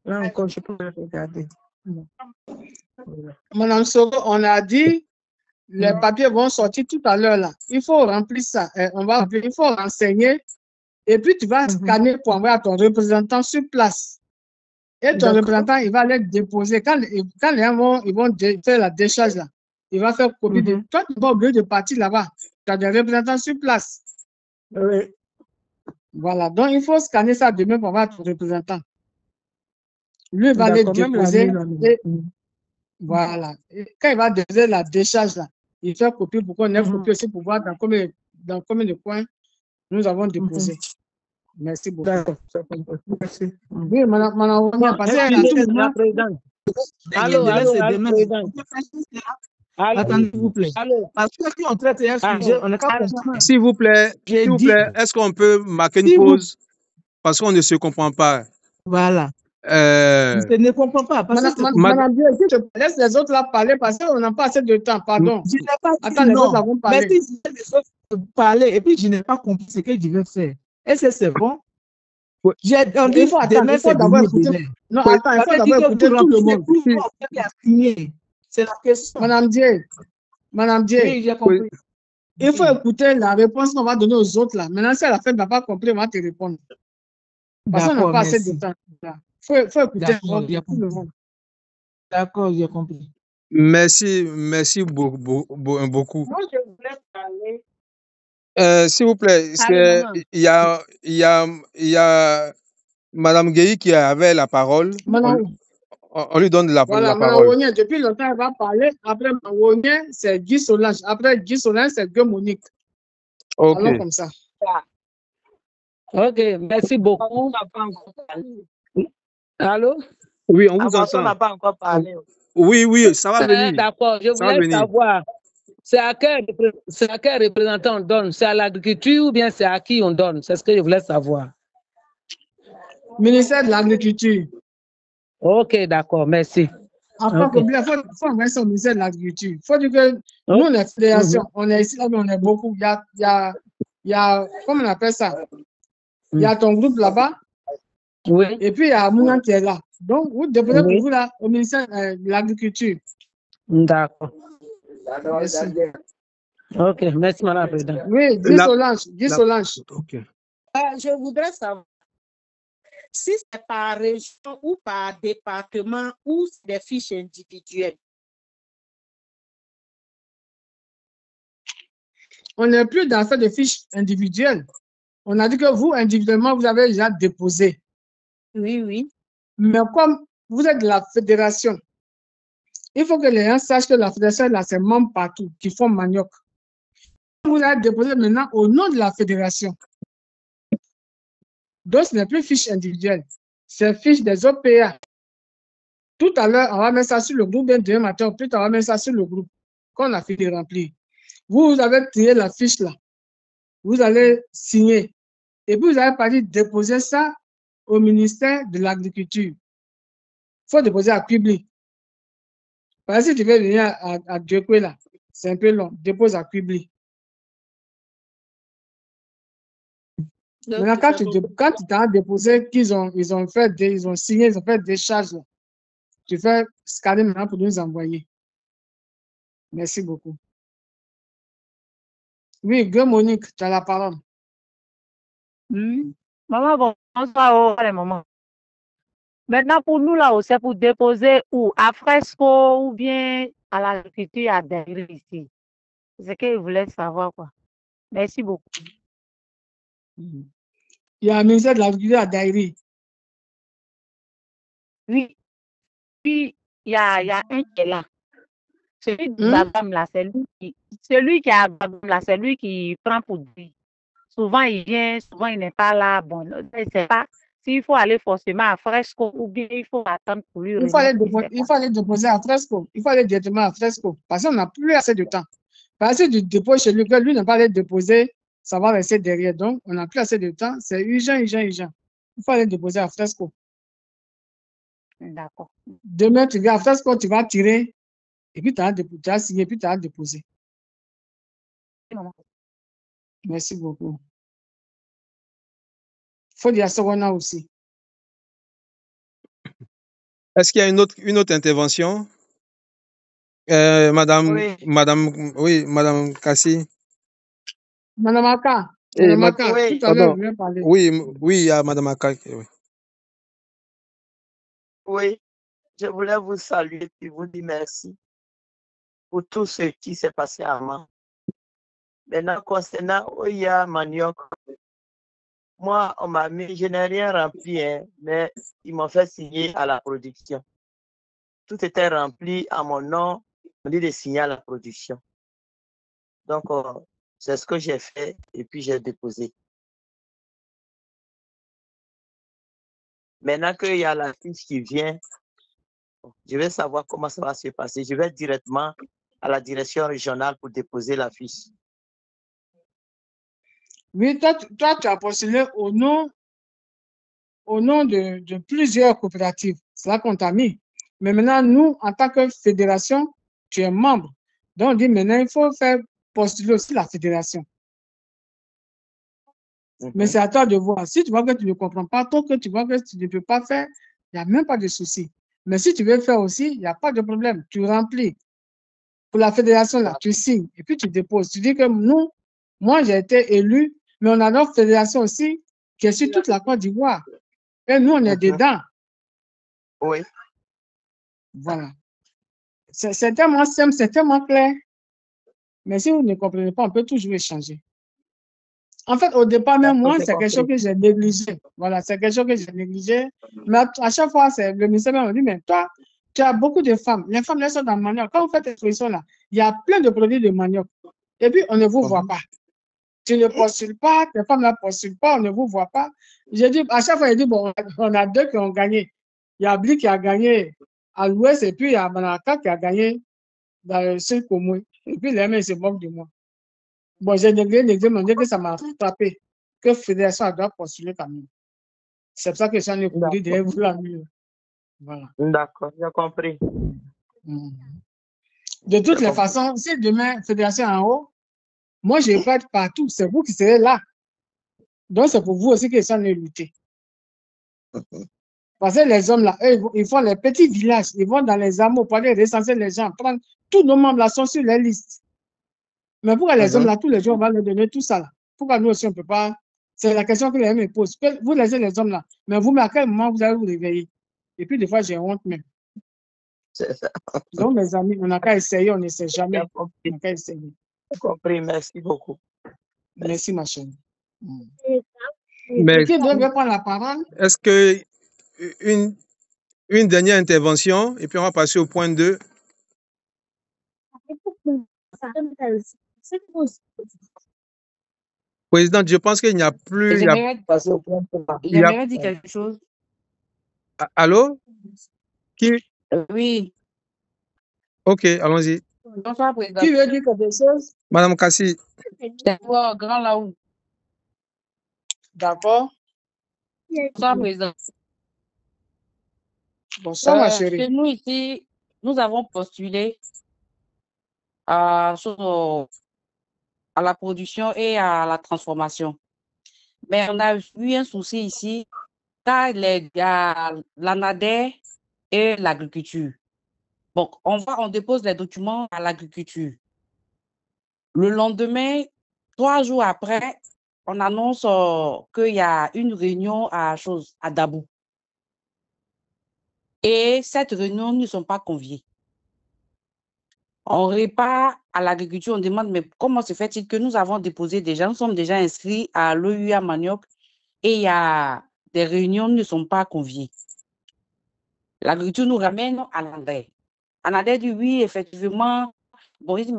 Là encore, je peux regarder. Madame Soro, on a dit, les papiers vont sortir tout à l'heure là. Il faut remplir ça. Il faut renseigner. Et puis, tu vas scanner pour envoyer à ton représentant sur place. Et ton représentant, il va les déposer. Quand les gens ils vont faire la décharge là, il va faire copie de. Toi, tu n'es pas obligé de partir là-bas. Tu as des représentants sur place. Oui. Voilà. Donc, il faut scanner ça demain pour avoir ton représentant. Lui, il va les déposer. Voilà. Et quand il va déposer la décharge là, il fait copie pour qu'on ait copie aussi pour voir dans combien de points nous avons déposé. Merci beaucoup. Merci. Oui, madame, passez à la présidente. Allô, attendez, s'il vous plaît. Parce que si on traite un sujet, on n'est pas comprendre. S'il vous plaît, est-ce qu'on peut marquer une pause? Parce qu'on ne se comprend pas. Voilà. Je ne comprends pas. Madame, laisse les autres là parler parce qu'on n'a pas assez de temps. Pardon. Je n'ai pas Attends, les autres vont parler. Mais si les autres parler et puis je n'ai pas compris ce que je veux faire. Est-ce que c'est bon? Oui, On dit Il faut attendre, demain, il faut c'est d'abord demain, écouter. demain. Non, oui, attends, il Ça faut veut dire d'abord que écouter vous tout le remplissez monde. tout oui, le monde qui a signé. C'est la question. Madame Dieu, Madame Dieu, Oui, j'ai oui. compris. il faut Oui. écouter la réponse qu'on va donner aux autres là. Maintenant, si à la fin, tu n'as pas compris, on va te répondre. Parce qu'on n'a D'accord, pas assez de merci. temps. Il faut écouter D'accord, tout j'ai le compris. monde. D'accord, j'ai compris. Merci beaucoup. Moi, je voulais parler. S'il vous plaît, Parlez, maman. il y a Madame Gueye qui avait la parole. Madame, On lui donne la voilà, Madame parole. Wonye, depuis longtemps, elle va parler. Après Madame Wonye, c'est Guy Solange. Après Guy Solange, c'est Guy Monique. Ok. Allons comme ça. Ok, merci beaucoup. On n'a pas encore parlé. Allô? Oui, on vous Avançon entend. n'a pas encore parlé. Oui, ça va venir. D'accord, je Ça va voulais venir. savoir, c'est à quel représentant on donne? C'est à l'agriculture ou bien c'est à qui on donne? C'est ce que je voulais savoir. Ministère de l'Agriculture. Ok, d'accord, merci. Après, Ok. il faut envoyer ça au ministère de l'Agriculture. Il faut dire que nous, les fédérations, on est ici, là, mais on est beaucoup. Il y a, comment on appelle ça? Il y a ton groupe là-bas, Oui, et puis il y a Mouna qui est là. Donc, vous déposez pour oui, vous là, au ministère de l'Agriculture. d'accord. Merci. Ok, merci, Madame la Présidente. Oui, Guy Solange. Ok. Je voudrais savoir si c'est par région ou par département ou c'est des fiches individuelles. On n'est plus dans fait de fiches individuelles. On a dit que vous, individuellement, vous avez déjà déposé. Oui. Mais comme vous êtes de la fédération, il faut que les gens sachent que la fédération a ses membres partout qui font manioc. Vous avez déposé maintenant au nom de la fédération. Donc, ce n'est plus fiche individuelle, c'est fiche des OPA. Tout à l'heure, on va mettre ça sur le groupe, bien demain matin, plus tard, on va mettre ça sur le groupe qu'on a fait de remplir. Vous avez trié la fiche là. Vous allez signer. Et puis, vous allez partir déposer ça au ministère de l'Agriculture. Il faut déposer à Quibli. Parce que si tu veux venir à Djekwe là, c'est un peu long. Dépose à Quibli. Maintenant, quand tu t'as déposé, ils ont signé, ils ont fait des charges, tu fais scanner maintenant pour nous envoyer. Merci beaucoup. Oui, Guy Monique, tu as la parole. Maman, bonsoir, les mamans. Maintenant, pour nous, là, c'est pour déposer où? À Fresco ou bien à l'agriculture à Dairi ici? C'est ce que je voulais savoir, quoi. Merci beaucoup. Il y a un ministère de l'Agriculture à Dairi. Oui. Puis, il y a un qui est là. Celui de Bagam, là, celui qui a Bagam, là, c'est lui qui prend pour dire. Souvent, il vient, souvent, il n'est pas là. Bon, je ne sais pas s'il faut aller forcément à Fresco ou bien il faut attendre pour lui Il faut aller remettre. déposer à Fresco. Il faut aller directement à Fresco. Parce qu'on n'a plus assez de temps. Parce que du dépôt chez lui, que lui n'a pas allé déposer, ça va rester derrière. Donc, on n'a plus assez de temps. C'est urgent. Il faut aller déposer à Fresco. D'accord. Demain, tu viens à Fresco, tu vas tirer. Et puis, tu as signé, puis tu as déposé. Merci beaucoup. Il faut dire ça aussi. Est-ce qu'il y a une autre intervention? Madame Kassi. Madame Aka, tout à l'heure, je viens parler. Oui, il y a Madame Aka. Oui, je voulais vous saluer et vous dire merci pour tout ce qui s'est passé à moi. Maintenant, concernant Oya Manioc, moi, on m'a mis, je n'ai rien rempli, mais ils m'ont fait signer à la production. Tout était rempli à mon nom, on dit de signer à la production. Donc, c'est ce que j'ai fait et puis j'ai déposé. Maintenant qu'il y a la fiche qui vient, je vais savoir comment ça va se passer. Je vais directement à la direction régionale pour déposer la fiche. Oui, toi, tu as postulé au nom de plusieurs coopératives. C'est là qu'on t'a mis. Mais maintenant, nous, en tant que fédération, tu es membre. Donc, on dit maintenant, il faut faire postuler aussi la fédération. Mais c'est à toi de voir. Si tu vois que tu ne comprends pas, tant que tu vois que tu ne peux pas faire, il n'y a même pas de souci. Mais si tu veux faire aussi, il n'y a pas de problème. Tu remplis. Pour la fédération, là, tu signes et puis tu déposes. Tu dis que nous, moi, j'ai été élu, mais on a notre fédération aussi qui est sur toute la Côte d'Ivoire. Et nous, on est dedans. Oui. Voilà. C'est tellement simple, c'est tellement clair. Mais si vous ne comprenez pas, on peut toujours échanger. En fait, au départ, même moi, c'est quelque chose que j'ai négligé. Voilà, c'est quelque chose que j'ai négligé. Mais à chaque fois, le ministère m'a dit, mais toi, tu as beaucoup de femmes. Les femmes, elles sont dans le manioc. Quand vous faites l'exposition là, il y a plein de produits de manioc. Et puis, on ne vous voit pas. Tu ne postules pas, les femmes ne postulent pas, on ne vous voit pas. J'ai dit, à chaque fois, il dit, bon, on a deux qui ont gagné. Il y a Bli qui a gagné à l'ouest et puis il y a Manaka qui a gagné dans le sud commun. Et puis, les mecs se moquent de moi. Bon, j'ai négligé, mais dès que ça m'a frappé, que la fédération doit postuler quand même. C'est pour ça que j'en ai couru derrière vous là. Voilà. D'accord, j'ai compris. De toutes les façons, si demain, fédération en haut, moi, je ne vais pas être partout. C'est vous qui serez là. Donc, c'est pour vous aussi que j'en ai lutté. Parce que les hommes là, eux, ils font les petits villages, ils vont dans les hameaux pour aller recenser les gens, prendre tous nos membres là sont sur les listes. Mais pourquoi les hommes là, tous les jours, on va leur donner tout ça là? Pourquoi nous aussi, on ne peut pas? C'est la question que les hommes me posent. Vous laissez les hommes là, mais vous, à quel moment vous allez vous réveiller? Et puis, des fois, j'ai honte même. C'est ça. Donc, mes amis, on n'a qu'à essayer, on ne sait jamais. On n'a qu'à essayer. J'ai compris, merci beaucoup. Merci, ma chérie. Mais Qui devait prendre la parole? est-ce que une dernière intervention et puis on va passer au point 2. Président, je pense qu'il n'y a plus. J'aimerais dire quelque chose. Allô? Qui? Oui. Ok, allons-y. Bonsoir, président. Qui veut dire quelque chose? Madame Kassi. D'accord, grand là-haut. D'accord. Bonsoir, président. Bonsoir, ma chérie. Chez nous ici, nous avons postulé à la production et à la transformation. Mais on a eu un souci ici, car il y a l'ANADER et l'agriculture. Bon, on dépose les documents à l'agriculture. Le lendemain, 3 jours après, on annonce qu'il y a une réunion à Dabou. Et cette réunion ne sont pas conviés. On répare à l'agriculture, on demande, mais comment se fait-il que nous avons déposé déjà, nous sommes déjà inscrits à l'OUA Manioc et il y a des réunions ne sont pas conviées. L'agriculture nous ramène à l'ANADER. L'ANADER dit oui, effectivement. Bon, il dit,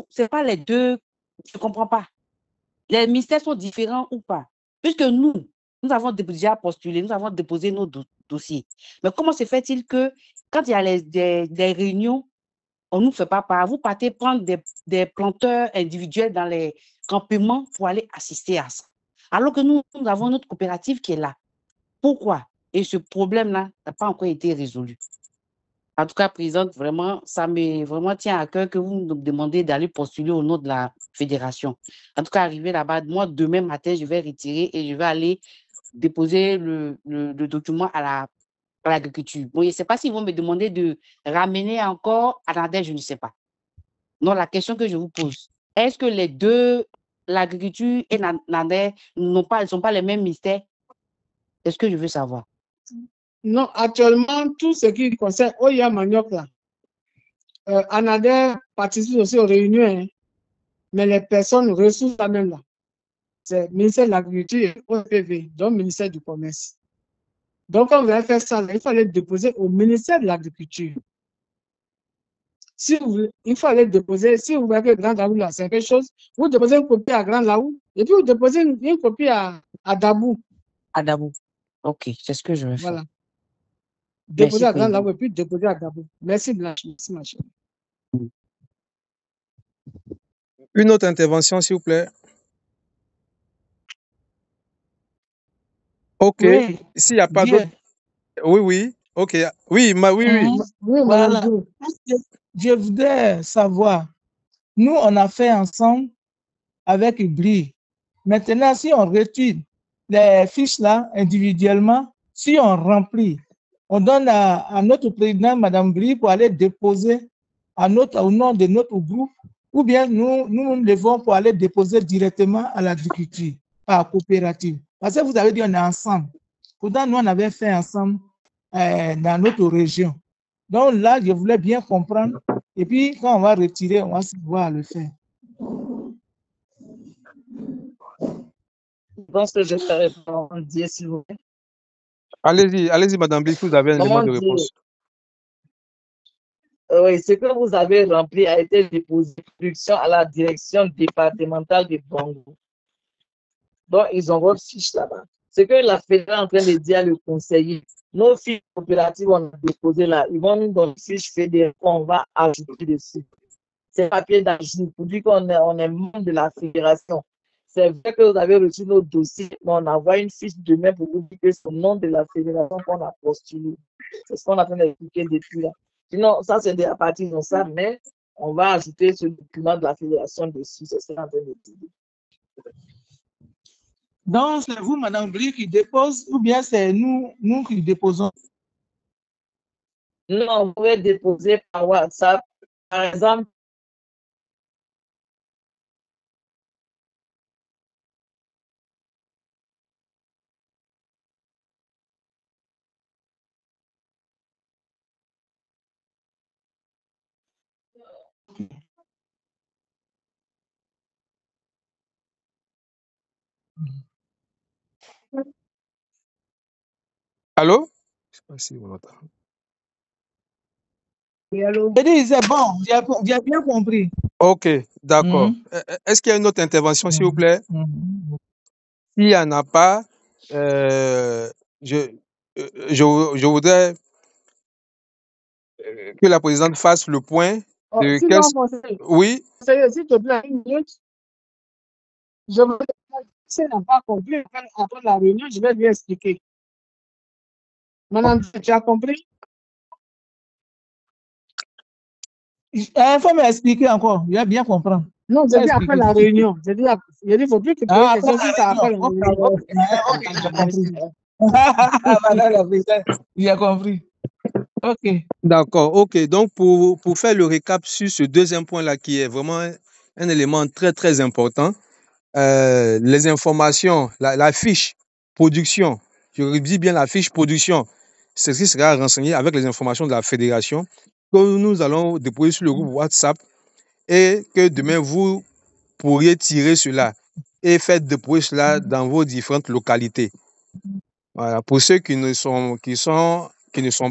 ce n'est pas les deux, je ne comprends pas. Les ministères sont différents ou pas? Puisque nous avons déjà postulé, nous avons déposé nos dossiers. Mais comment se fait-il que quand il y a des réunions, on ne nous fait pas part? Vous partez prendre des planteurs individuels dans les campements pour aller assister à ça. Alors que nous avons notre coopérative qui est là. Pourquoi? Et ce problème-là n'a pas encore été résolu. En tout cas, présidente, vraiment, ça me vraiment tient à cœur que vous nous demandez d'aller postuler au nom de la fédération. En tout cas, arrivé là-bas, moi, demain matin, je vais retirer et je vais aller déposer le document à l'agriculture. Bon, je ne sais pas s'ils vont me demander de ramener encore à l'ANADER, je ne sais pas. Non, la question que je vous pose, est-ce que les deux, l'agriculture et l'ANADER, ne sont pas les mêmes ministères? Est-ce que je veux savoir? Non, actuellement, tout ce qui concerne OIA Manioc, là, ANADER participe aussi aux réunions, hein, mais les personnes ressources la même là. C'est le ministère de l'Agriculture et OPV, donc le ministère du Commerce. Donc, quand vous allez faire ça, là, il fallait déposer au ministère de l'Agriculture. Il faut aller déposer, si vous voyez que Grand Laou, là, c'est quelque chose, vous déposez une copie à Grand Laou et puis vous déposez une copie à Dabou. À Dabou. Ok, c'est ce que je vais faire. Voilà. Déposer à Grand Laou et puis déposer à Dabou. Merci, Blanche. Merci, ma chérie. Une autre intervention, s'il vous plaît. Ok. Oui. S'il n'y a pas d'autres. Oui. Ok. Oui. Voilà. Je voudrais savoir, nous, on a fait ensemble avec Ibli Maintenant, si on retire les fiches là individuellement, si on remplit, on donne à notre président, Mme Brie, pour aller déposer au nom de notre groupe, ou bien nous devons pour aller déposer directement à l'agriculture, par coopérative. Parce que vous avez dit on est ensemble. Pourtant, nous, on avait fait ensemble dans notre région. Donc là, je voulais bien comprendre. Et puis, quand on va retirer, on va pouvoir le faire. Je pense que je vais répondre, s'il vous plaît. Allez-y, Madame Bliss, vous avez un élément de réponse. Oui, ce que vous avez rempli a été déposé production à la direction départementale de Bongo. Donc, ils ont votre fiche là-bas. Ce que la fédération est en train de dire à le conseiller, nos fiches coopératives, on a déposé là, ils vont nous donner une fiche fédérale qu'on va ajouter dessus. C'est papier d'argent pour dire qu'on est membre de la fédération. C'est vrai que vous avez reçu nos dossiers, mais on envoie une fiche demain pour vous dire que c'est le nom de la fédération qu'on a postulé. C'est ce qu'on est en train d'expliquer depuis là. Sinon, ça, c'est à partir de ça, mais on va ajouter ce document de la fédération dessus. C'est ce qu'on est en train de dire. Donc, c'est vous, Mme Brie, qui dépose, ou bien c'est nous qui déposons? Non, vous pouvez déposer par WhatsApp. Par exemple, Allô? Je sais pas si on entend. Je dis, c'est bon, j'ai bien compris. Ok, d'accord. Est-ce qu'il y a une autre intervention, s'il vous plaît? S'il n'y en a pas, je voudrais que la présidente fasse le point de Sinon, conseiller, Oui, s'il te plaît, une minute. Je veux si elle n'a pas compris, après la réunion, je vais lui expliquer. Madame, tu as compris? Il faut m'expliquer encore, je vais bien comprendre. Non, je dis après la réunion. Je dis, il ne faut plus que tu aies question si c'est après la réunion. Ok, j'ai compris. Madame la présidente, j'ai compris. Ok. d'accord. Ok, donc pour faire le récap sur ce deuxième point-là, qui est vraiment un élément très, très important, les informations, la fiche production, je dis bien la fiche production, c'est ce qui sera renseigné avec les informations de la fédération que nous allons déposer sur le groupe WhatsApp et que demain vous pourriez tirer cela et faire déposer cela dans vos différentes localités. Voilà. Pour ceux qui ne sont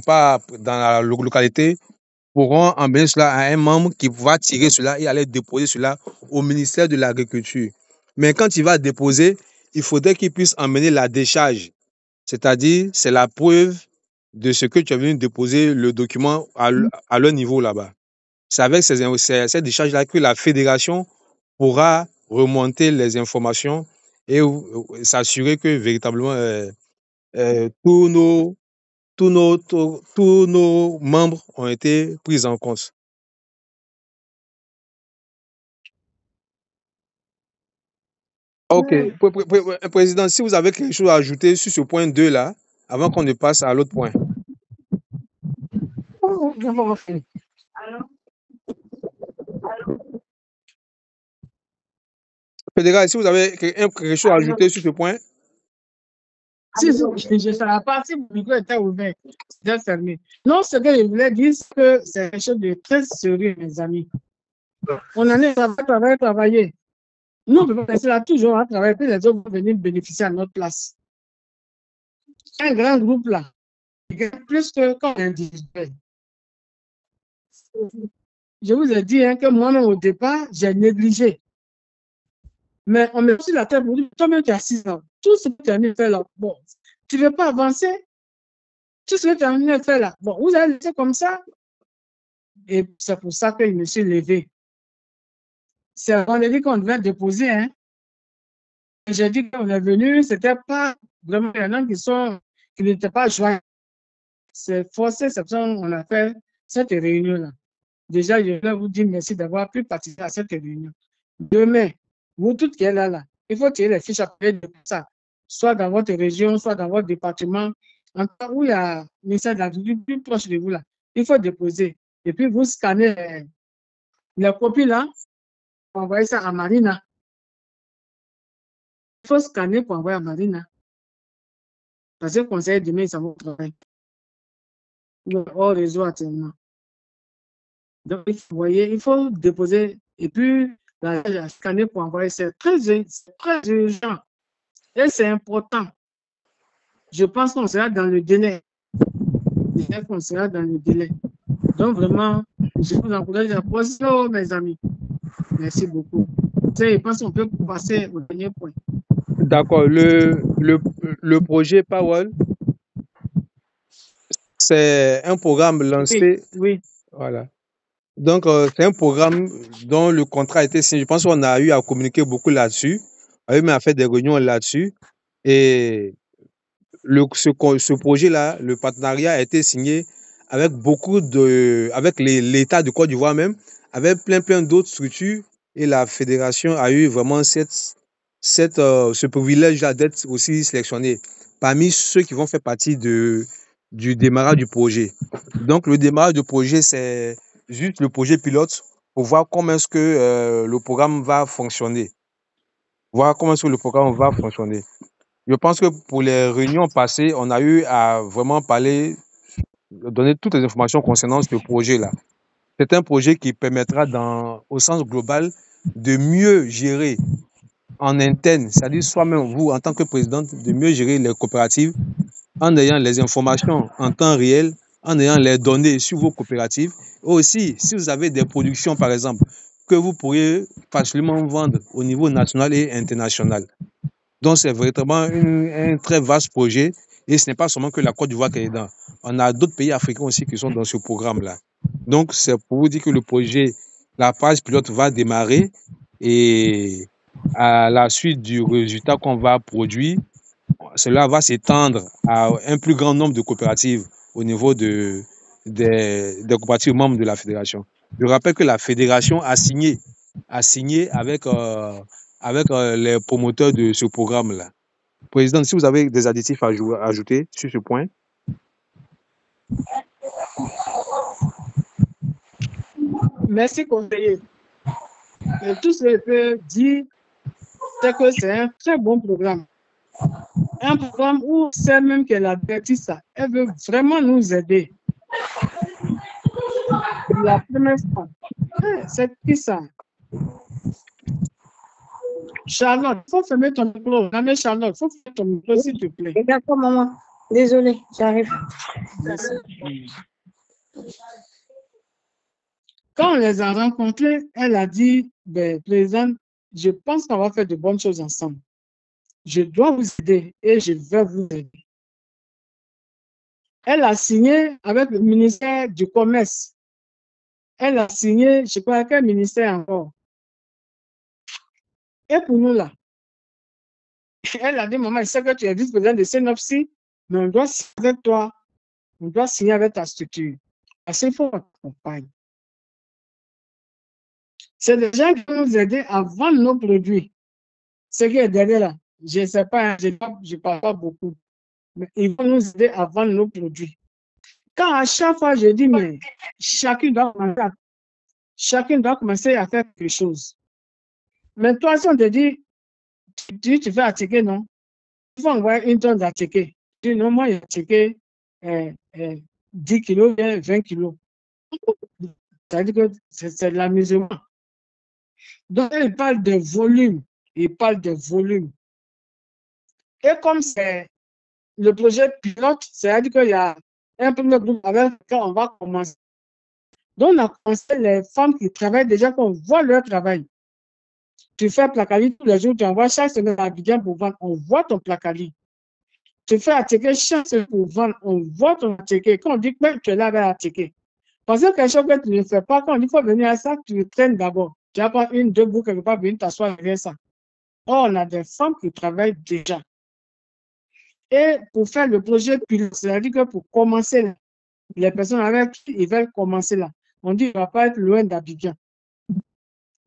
pas dans la localité, pourront emmener cela à un membre qui va tirer cela et aller déposer cela au ministère de l'Agriculture. Mais quand il va déposer, il faudrait qu'il puisse emmener la décharge. C'est-à-dire, c'est la preuve de ce que tu as venu déposer le document à leur niveau là-bas. C'est avec cette décharge-là que la fédération pourra remonter les informations et s'assurer que véritablement tous nos membres ont été pris en compte. Ok. Président, si vous avez quelque chose à ajouter sur ce point 2 là, avant qu'on ne passe à l'autre point. Fédéral, si vous avez quelque chose à ajouter sur ce point. Si, je ne savais pas si mon micro était ouvert, c'était fermé. Non, ce que je voulais dire, c'est que c'est quelque chose de très sérieux, mes amis. On en est à travailler. Nous, on peut rester là toujours à travailler, puis les autres vont venir bénéficier à notre place. Un grand groupe là, il gagne plus que comme individuel. Je vous ai dit que moi-même au départ, j'ai négligé. Mais on met aussi la tête pour dire, toi-même tu as 6 ans. Tout ce que tu as mis faire là, bon, tu ne veux pas avancer. Tout ce que tu as mis faire là, bon, vous allez laisser comme ça. Et c'est pour ça que je me suis levé. C'est vendredi qu'on devait déposer. J'ai dit qu'on est venu, ce n'était pas vraiment, il y en a qui n'étaient pas joints. C'est forcé, c'est pour ça qu'on a fait cette réunion-là. Déjà, je voulais vous dire merci d'avoir pu participer à cette réunion. Demain, vous toutes qui êtes là, Il faut tirer les fiches à payer de ça, soit dans votre région, soit dans votre département, en cas où il y a le ministère de l'Agriculture plus proche de vous là. Il faut déposer. Et puis vous scannez les copies là, pour envoyer ça à Marina. Il faut scanner pour envoyer à Marina. Parce que le conseil demain, ça va travailler. Il est hors réseau actuellement. Donc, vous voyez, il faut déposer et puis la scanner pour envoyer. C'est très urgent et c'est important. Je pense qu'on sera dans le délai. On sera dans le délai. Donc, vraiment, je vous encourage à poser, mes amis. Merci beaucoup. Je pense qu'on peut passer au dernier point. D'accord. Le projet Powell, c'est un programme lancé. Oui. Voilà. Donc, c'est un programme dont le contrat a été signé. Je pense qu'on a eu à communiquer beaucoup là-dessus. On a eu à faire des réunions là-dessus. Et ce projet-là, le partenariat a été signé avec avec l'État de Côte d'Ivoire même, avec plein d'autres structures. Et la fédération a eu vraiment ce privilège-là d'être aussi sélectionné parmi ceux qui vont faire partie du démarrage du projet. Donc, le démarrage du projet, c'est juste le projet pilote pour voir comment est-ce que le programme va fonctionner. Voir comment est-ce que le programme va fonctionner. Je pense que pour les réunions passées, on a eu à vraiment donner toutes les informations concernant ce projet-là. C'est un projet qui permettra, au sens global, de mieux gérer en interne, c'est-à-dire soi-même, vous, en tant que présidente, de mieux gérer les coopératives en ayant les informations en temps réel, en ayant les données sur vos coopératives. Aussi, si vous avez des productions, par exemple, que vous pourriez facilement vendre au niveau national et international. Donc, c'est véritablement un très vaste projet et ce n'est pas seulement que la Côte d'Ivoire qui est dedans. On a d'autres pays africains aussi qui sont dans ce programme-là. Donc, c'est pour vous dire que le projet, la phase pilote va démarrer et à la suite du résultat qu'on va produire, cela va s'étendre à un plus grand nombre de coopératives au niveau des coopératives membres de la fédération. Je rappelle que la fédération a signé avec les promoteurs de ce programme-là. Président, si vous avez des additifs à ajouter sur ce point. Merci, conseiller. Et tout ce que je peux dire, c'est que c'est un très bon programme. Un programme où c'est même qu'elle a averti ça. Elle veut vraiment nous aider. La première fois. C'est qui ça? Charlotte, il faut fermer ton micro. Non, mais Charlotte, il faut fermer ton micro, s'il te plaît. D'accord, maman. Désolée, j'arrive. Merci. Quand on les a rencontrés, elle a dit, président, je pense qu'on va faire de bonnes choses ensemble. Je dois vous aider et je vais vous aider. Elle a signé avec le ministère du Commerce. Elle a signé, je ne sais pas quel ministère encore. Et pour nous là, elle a dit, maman, je sais que tu es vice-président de Senopsi, mais on doit signer avec toi, on doit signer avec ta structure. Parce qu'il faut qu'on t'accompagne. C'est des gens qui vont nous aider à vendre nos produits. Ce qui est derrière là, je ne sais pas, je ne parle pas beaucoup, mais ils vont nous aider à vendre nos produits. Quand à chaque fois je dis, mais chacun doit commencer à faire quelque chose. Mais toi, si on te dit, tu fais attiquer, non? Il faut envoyer une tonne d'attiquer. Tu dis, non, moi, j'ai attiqué 10 kilos, 20 kilos. C'est-à-dire que c'est de l'amusement. Donc, il parle de volume. Il parle de volume. Et comme c'est le projet pilote, c'est-à-dire qu'il y a un premier groupe avec lequel on va commencer. Donc, on a commencé les femmes qui travaillent déjà, qu'on voit leur travail. Tu fais placali tous les jours, tu envoies chaque semaine à Abidjan pour vendre, on voit ton placali. Tu fais attiquer chaque semaine pour vendre, on voit ton attiquer. Quand on dit que tu es là avec attiquer. Parce que quelque chose que tu ne fais pas, quand on dit qu'il faut venir à ça, tu traînes d'abord. Tu n'as pas une, deux bouts quelque part, venir t'asseoir derrière ça. Or, on a des femmes qui travaillent déjà. Et pour faire le projet pilote, c'est-à-dire que pour commencer là, les personnes avec qui ils veulent commencer là, on dit qu'il ne va pas être loin d'Abidjan.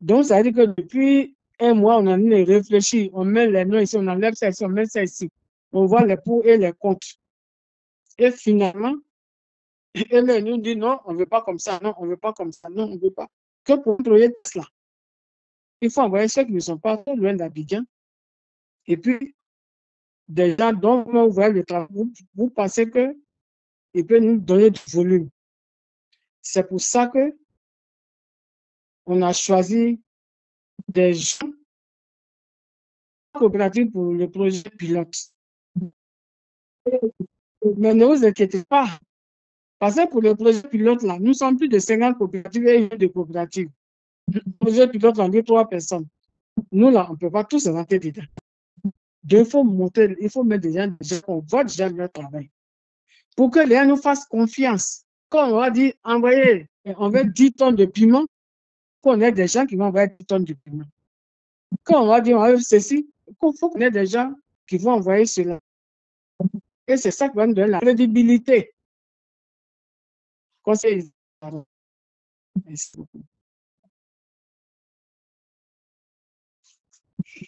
Donc, ça veut dire que depuis un mois, on en réfléchit, on met les noms ici, on enlève ça ici, on met ça ici. On voit les pour et les contre. Et finalement, elle nous dit non, on ne veut pas comme ça, non, on ne veut pas comme ça, non, on ne veut pas. Que pour contrôler cela, il faut envoyer ceux qui ne sont pas trop loin d'Abidjan. Et puis, des gens dont vous voyez le travail, vous pensez qu'ils peuvent nous donner du volume. C'est pour ça que on a choisi des gens coopératifs pour le projet pilote. Mais ne vous inquiétez pas, parce que pour le projet pilote, là, nous sommes plus de 50 coopératives et une de coopératives. Le projet pilote, on dit 3 personnes. Nous, là, on ne peut pas tous rentrer dedans. Il faut monter, il faut mettre des gens on voit déjà leur travail. Pour que les gens nous fassent confiance. Quand on va dire, envoyer, on veut 10 tonnes de piment, qu'on ait des gens qui vont envoyer 10 tonnes de piment. Quand on va dire, on veut ceci, il faut qu'on ait des gens qui vont envoyer cela. Et c'est ça qui va nous donner la crédibilité. Conseil. Merci beaucoup.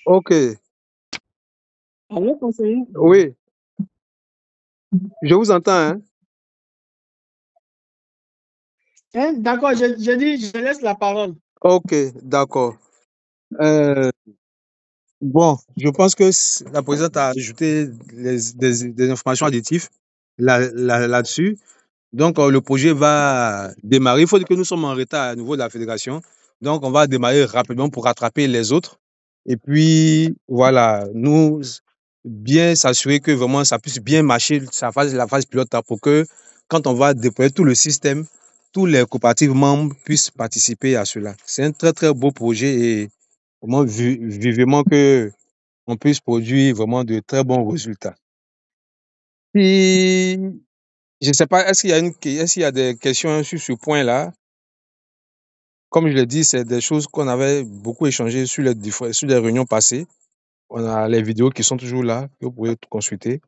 Ok, Allô, conseiller? oui, je vous entends, hein. Hein? D'accord, je dis, je laisse la parole. Ok, d'accord. Bon, je pense que la présidente a ajouté des informations additives là-dessus. Donc, le projet va démarrer. Il faut dire que nous sommes en retard à niveau de la fédération. Donc, on va démarrer rapidement pour rattraper les autres. Et puis, voilà, nous bien s'assurer que vraiment ça puisse bien marcher la phase pilote pour que quand on va déployer tout le système, tous les coopératives membres puissent participer à cela. C'est un très, très beau projet et vraiment vivement que on puisse produire vraiment de très bons résultats. Si je ne sais pas, est-ce qu'il y a des questions sur ce point-là? Comme je l'ai dit, c'est des choses qu'on avait beaucoup échangées sur les réunions passées. On a les vidéos qui sont toujours là, que vous pouvez consulter.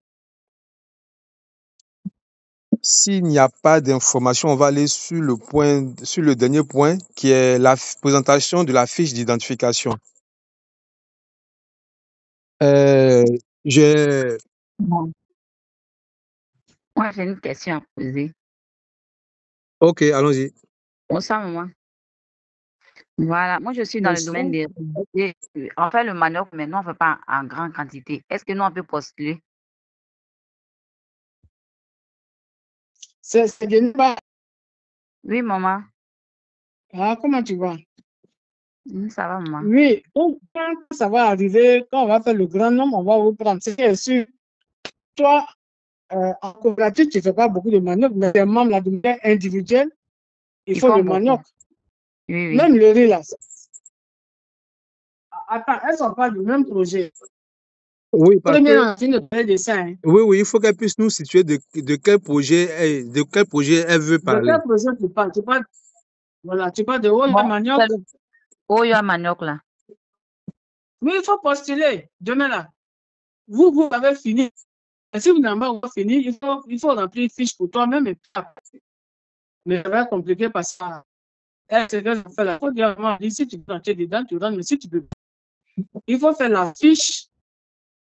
S'il n'y a pas d'information, on va aller sur le dernier point, qui est la présentation de la fiche d'identification. J'ai Bon. Moi, j'ai une question à poser. Ok, allons-y. Bonsoir, maman. Voilà, moi, je suis dans le Bonsoir. domaine des... On fait le manioc, mais nous, on ne fait pas en grande quantité. Est-ce que nous, on peut postuler? C'est Geneva. Oui, maman. Ah, comment tu vas? Ça va, maman. Oui, quand ça va arriver, quand on va faire le grand nombre, on va vous prendre. C'est sûr, toi, en coopérative, tu ne fais pas beaucoup de manioc, mais les membres là, de manière individuelle, il faut font le beaucoup. manioc. Oui, oui. Même le riz là. Attends, elles ne sont pas du même projet. Oui, parce Première que en train de parler de ça. Hein. oui, il faut qu'elle puisse nous situer de quel projet elle veut De parler. quel projet tu parles? Voilà, tu parles de Oya Bon, Manioc. c'est le Oya manioc, là. Oui, il faut postuler. Demain là. Vous avez fini. Et si vous n'avez pas fini, il faut remplir une fiche pour toi-même. Mais ça va être compliqué parce que c'est que ça fait la faute. Si tu peux rentrer dedans, tu rentres, mais si tu peux. Il faut faire la fiche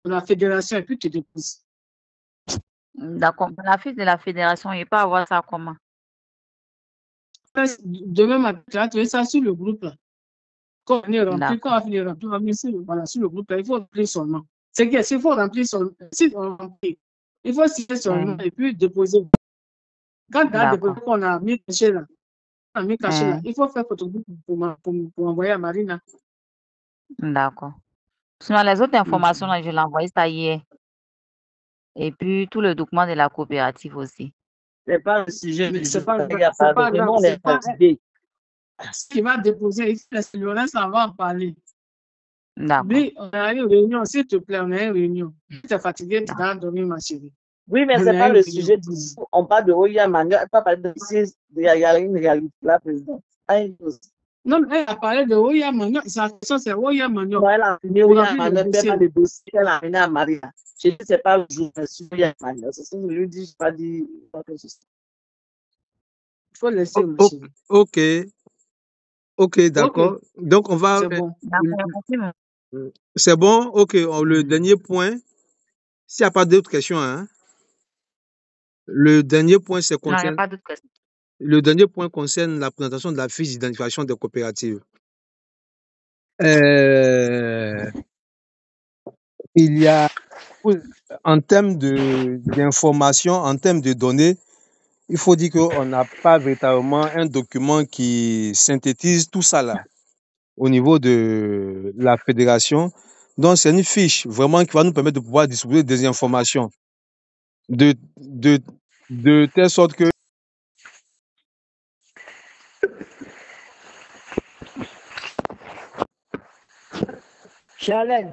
de la fédération et puis tu déposes. D'accord. La fiche de la fédération, il peut avoir ça comment? Demain matin, tu vas trouver ça sur le groupe. Là. Quand on est rempli, D'accord. quand on a fini de remplir, on va mettre sur le groupe. Là, il faut remplir son nom. C'est que s'il faut remplir son nom, si on remplit, il faut signer son nom et puis déposer. Quand on a déposé, on a mis caché là. On a mis caché là. Il faut faire photocopie pour envoyer à Marina. D'accord. Sinon, les autres informations, là, je l'ai envoyé ça hier. Et puis, tout le document de la coopérative aussi. C'est pas le sujet Mais du c'est jour. pas Il y a grave. C'est pas pardonnez-moi grave. les C'est pas fatigués. ce qu'il va déposer. Le reste, on va en parler. D'accord. Oui, on a une réunion. S'il te plaît, on a une réunion. Si tu es fatigué, tu vas dormir, ma chérie. Oui, mais On ce n'est a pas une le réunion. sujet du jour. On parle de Oya Manioc. On parle de il y a une réalité là, président. Non, mais elle a parlé de Oya Manioc. Sa question, c'est Oya Manioc. Non, elle a amené Pour Oya remplir le Manioc, dossier. pas le dossier. Elle a amené à Maria. Je dis, c'est pas le jour, mais sur Oya Manioc. C'est ce que je lui dis, je n'ai pas dit. Il faut laisser, ma chérie. Ok, d'accord. Donc, on va. C'est bon. D'accord, merci, C'est bon? OK. Le dernier point, s'il n'y a pas d'autres questions, hein, le dernier point, Non, il n'y a pas d'autres questions. le dernier point concerne la présentation de la fiche d'identification des coopératives. Euh, il y a, en termes d'information, en termes de données, il faut dire qu'on n'a pas véritablement un document qui synthétise tout ça là au niveau de la fédération. Donc, c'est une fiche vraiment qui va nous permettre de pouvoir distribuer des informations de, de, de telle sorte que Charlène,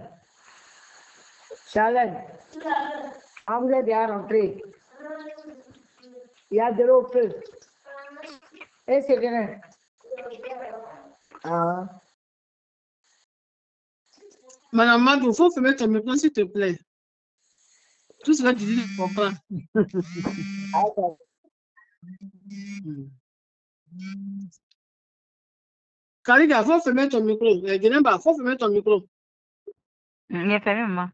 quand vous êtes bien rentré, il y a de l'eau au feu. Et c'est bien. Ah. Madame Madou, il faut fermer ton micro, s'il te plaît. Tout ce que tu dis, je comprends. Kariga, il faut fermer ton micro. Guinemba, il faut fermer ton micro. Il est fermé, maman.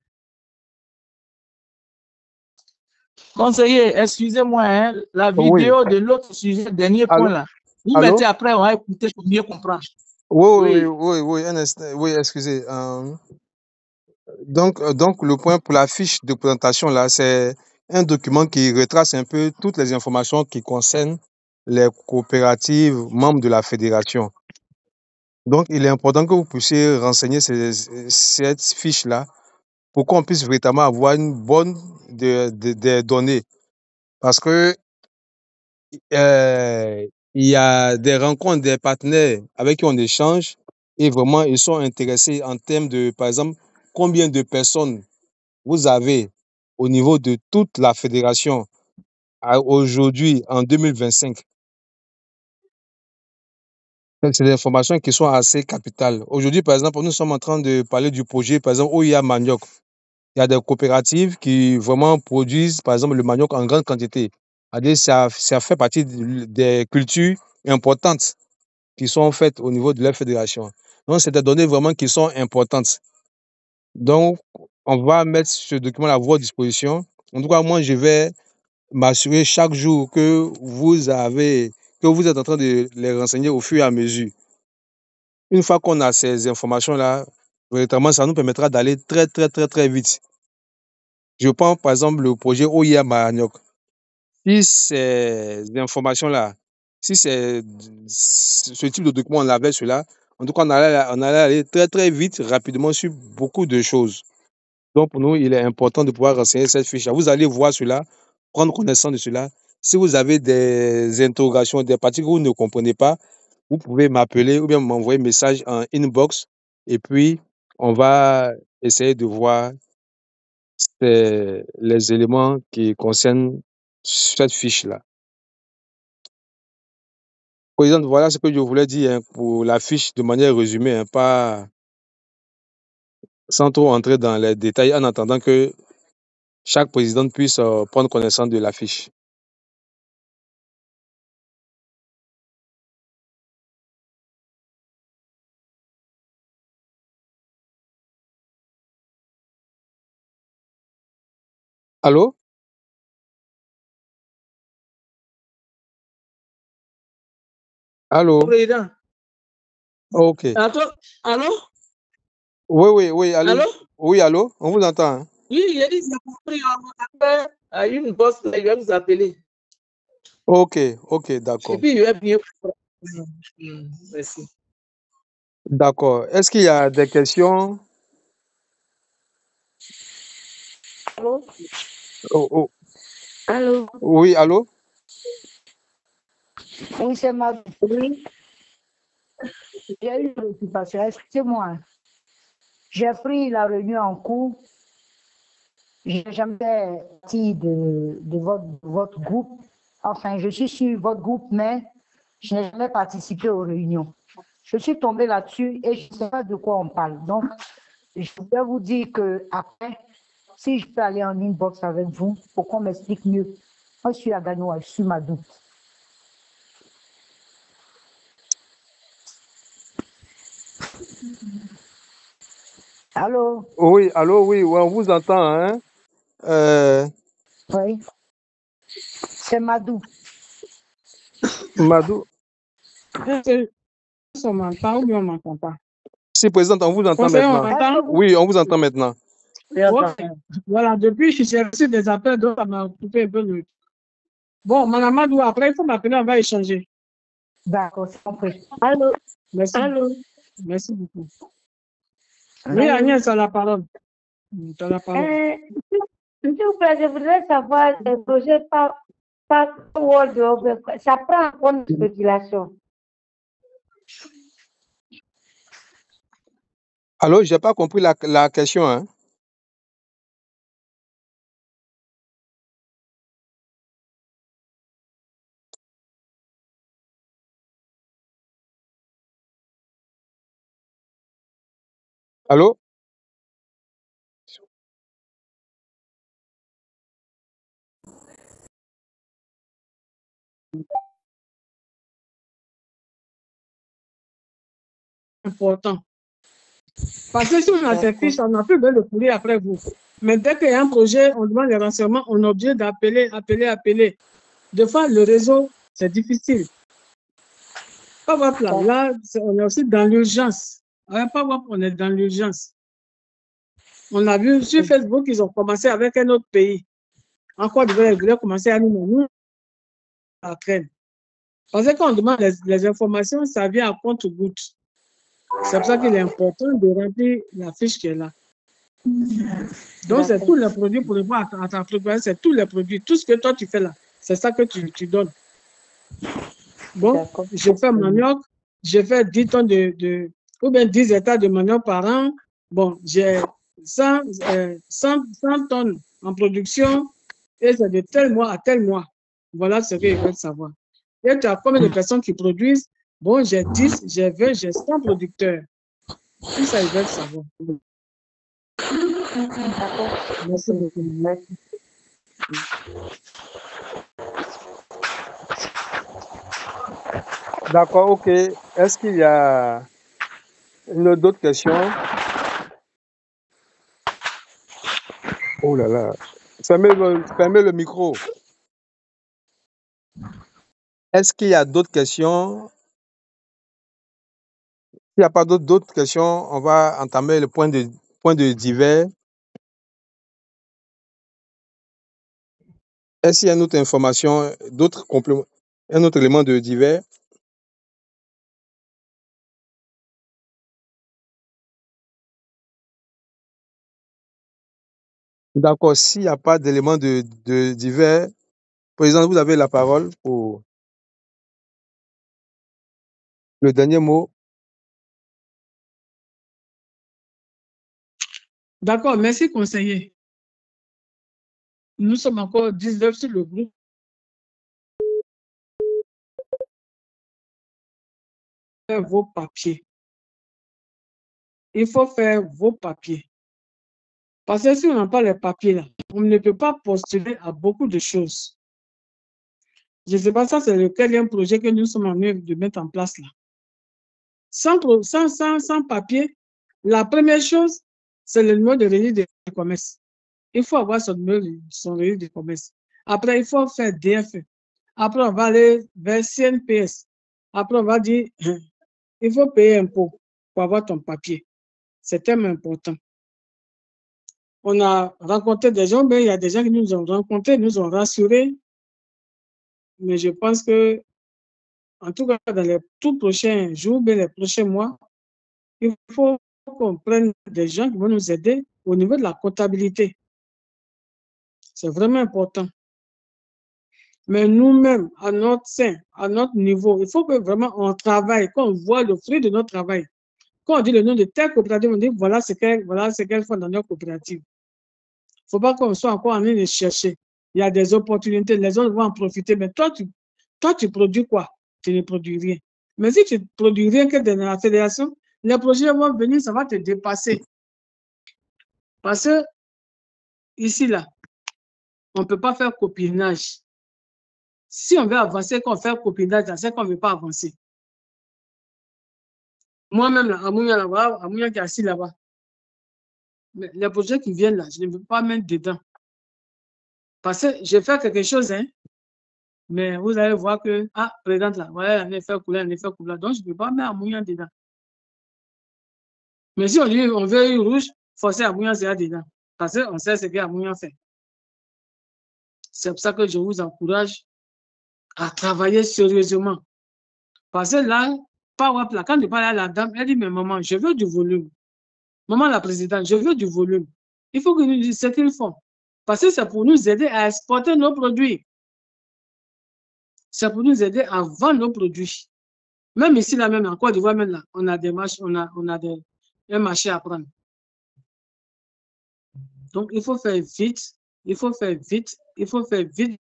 Conseiller, excusez-moi, hein, la oui. vidéo de l'autre sujet, dernier Allô? point là. Vous Allô? mettez après, on va écouter pour mieux comprendre. Oui, excusez. Donc, le point pour la fiche de présentation, là, c'est un document qui retrace un peu toutes les informations qui concernent les coopératives membres de la fédération. Donc, il est important que vous puissiez renseigner cette fiche-là pour qu'on puisse véritablement avoir une bonne des données. Parce que il y a des rencontres des partenaires avec qui on échange et vraiment, ils sont intéressés en termes de, par exemple, combien de personnes vous avez au niveau de toute la fédération aujourd'hui, en 2025. C'est des informations qui sont assez capitales. Aujourd'hui, par exemple, nous sommes en train de parler du projet, par exemple, OIA Manioc. Il y a des coopératives qui vraiment produisent, par exemple, le manioc en grande quantité. Ça fait partie des cultures importantes qui sont faites au niveau de la fédération. Donc, c'est des données vraiment qui sont importantes. Donc, on va mettre ce document à votre disposition. En tout cas, moi, je vais m'assurer chaque jour que vous êtes en train de les renseigner au fur et à mesure. Une fois qu'on a ces informations-là, véritablement, ça nous permettra d'aller très, très, très, très vite. Je prends par exemple le projet OIA Manioc. Si ces informations-là, si c'est ce type de document, on avait cela, en tout cas, on allait aller très, très vite, rapidement sur beaucoup de choses. Donc, pour nous, il est important de pouvoir renseigner cette fiche-là. Vous allez voir cela, prendre connaissance de cela. Si vous avez des interrogations, des parties que vous ne comprenez pas, vous pouvez m'appeler ou bien m'envoyer un message en inbox et puis on va essayer de voir les éléments qui concernent cette fiche-là. Présidente, voilà ce que je voulais dire hein, pour la fiche de manière résumée, hein, pas sans trop entrer dans les détails en attendant que chaque président puisse prendre connaissance de la fiche. Allô? Allô? Président. Ok. Attends, allô? Oui, allez. Allô? Oui, allô? On vous entend. Hein? Oui, il a dit, j'ai compris, on vous appelle à une boss, là, il va vous appeler. Ok, Et d'accord. puis, il va bien comprendre. Merci. D'accord. Est-ce qu'il y a des questions? Allô? Oh. Allô? Oui, allô? Oui, c'est ma. Oui. J'ai eu une préoccupation. Excusez-moi. J'ai pris la réunion en cours. Je n'ai jamais fait partie de votre groupe. Enfin, je suis sur votre groupe, mais je n'ai jamais participé aux réunions. Je suis tombée là-dessus et je ne sais pas de quoi on parle. Donc, je voudrais vous dire qu'après, si je peux aller en inbox avec vous pour qu'on m'explique mieux. Moi, je suis à Ganoa, je suis Madou. Allô? Oui, allô, oui, ouais, on vous entend, hein? Oui. C'est Madou. Madou, On m'entend ou bien on m'entend pas? si, présidente, on vous entend Conseiller, on maintenant. Est-ce m'entend? que vous... Oui, on vous entend maintenant. Oui, Ok. attends. Voilà, depuis, j'ai reçu des appels, donc ça m'a coupé un peu le... Bon, Madame Madou, après, il faut m'appeler, on va échanger. D'accord, c'est compris. Allô? Merci. Allô? Merci beaucoup. Oui, Allô? Agnès, tu as la parole. Tu as la parole. S'il vous plaît, je voudrais savoir les projets par wardrobe, ça prend en compte la spéculation. Allô, j'ai pas compris la question, hein? Allô? Important. Parce que si on a ces D'accord. fiches, on n'a plus besoin de courir après vous. Mais dès qu'il y a un projet, on demande des renseignements, on est obligé d'appeler. Des fois, le réseau, c'est difficile. Pas voir là, on est aussi dans l'urgence. Pas voir, on est dans l'urgence. On a vu sur Facebook, ils ont commencé avec un autre pays. En Côte d'Ivoire, ils voulaient commencer à nous apprendre. Parce que quand on demande les informations, ça vient à compte-goutte. C'est pour ça qu'il est important de remplir la fiche qui est là. Donc, c'est tous les produits pour répondre à ta préparation, c'est tous les produits. Tout ce que toi, tu fais là, c'est ça que tu donnes. Bon, je fais manioc, je fais 10 tonnes ou bien 10 hectares de manioc par an. Bon, j'ai 100 tonnes en production et c'est de tel mois à tel mois. Voilà ce qu'ils veulent savoir. Et tu as combien de personnes qui produisent? Bon, j'ai 10, j'ai 20, j'ai 100 producteurs. Tout ça, ils veulent savoir. Merci beaucoup. D'accord, ok. Est-ce qu'il y a d'autres questions? Oh là là. Fermez le micro. Est-ce qu'il y a d'autres questions? S'il n'y a pas d'autres questions, on va entamer le point de divers. Est-ce qu'il y a une autre information, d'autres compléments, un autre élément de divers? D'accord, s'il n'y a pas d'éléments de divers, Président, vous avez la parole pour le dernier mot. D'accord, merci conseiller. Nous sommes encore 19 sur le groupe. Vos papiers. Il faut faire vos papiers. Parce que si on n'a pas les papiers là, on ne peut pas postuler à beaucoup de choses. Je ne sais pas, ça c'est le quatrième projet que nous sommes en train de mettre en place là. Sans papier, la première chose, c'est le numéro de registre de commerce. Il faut avoir son registre de commerce. Après, il faut faire DFE. Après, on va aller vers CNPS. Après, on va dire, il faut payer impôt pour avoir ton papier. C'est tellement important. On a rencontré des gens, mais il y a des gens qui nous ont rencontrés, nous ont rassurés. Mais je pense que, en tout cas, dans les tout prochains jours, mais les prochains mois, il faut qu'on prenne des gens qui vont nous aider au niveau de la comptabilité. C'est vraiment important. Mais nous-mêmes, à notre sein, à notre niveau, il faut que vraiment on travaille, qu'on voit le fruit de notre travail. Quand on dit le nom de telle coopérative, on dit voilà ce qu'elle fait dans notre coopérative. Il ne faut pas qu'on soit encore en train de chercher. Il y a des opportunités, les autres vont en profiter. Mais toi, tu produis quoi? Tu ne produis rien. Mais si tu ne produis rien que dans la fédération, les projets vont venir, ça va te dépasser. Parce que ici, là, on ne peut pas faire copinage. Si on veut avancer, qu'on fait copinage, c'est qu'on ne veut pas avancer. Moi-même, là, Amounia qui est assis là-bas, Mais les projets qui viennent là, je ne veux pas mettre dedans. Parce que je fais quelque chose, hein, mais vous allez voir que, ah, présidente là, voilà, on est fait couler, on est fait couler. Donc, je ne peux pas mettre Amouyan dedans. Mais si on dit on veut une rouge, forcer Amouyan, c'est dedans. Parce qu'on sait ce qu'Amouyan fait. C'est pour ça que je vous encourage à travailler sérieusement. Parce que là, quand je parle à la dame, elle dit, mais maman, je veux du volume. Maman la présidente, je veux du volume. Il faut que nous disions ce qu'ils font. Parce que c'est pour nous aider à exporter nos produits. C'est pour nous aider à vendre nos produits. Même ici, là, même en Côte d'Ivoire, même là, on a des marchés, on a un marché à prendre. Donc, il faut faire vite, il faut faire vite, il faut faire vite.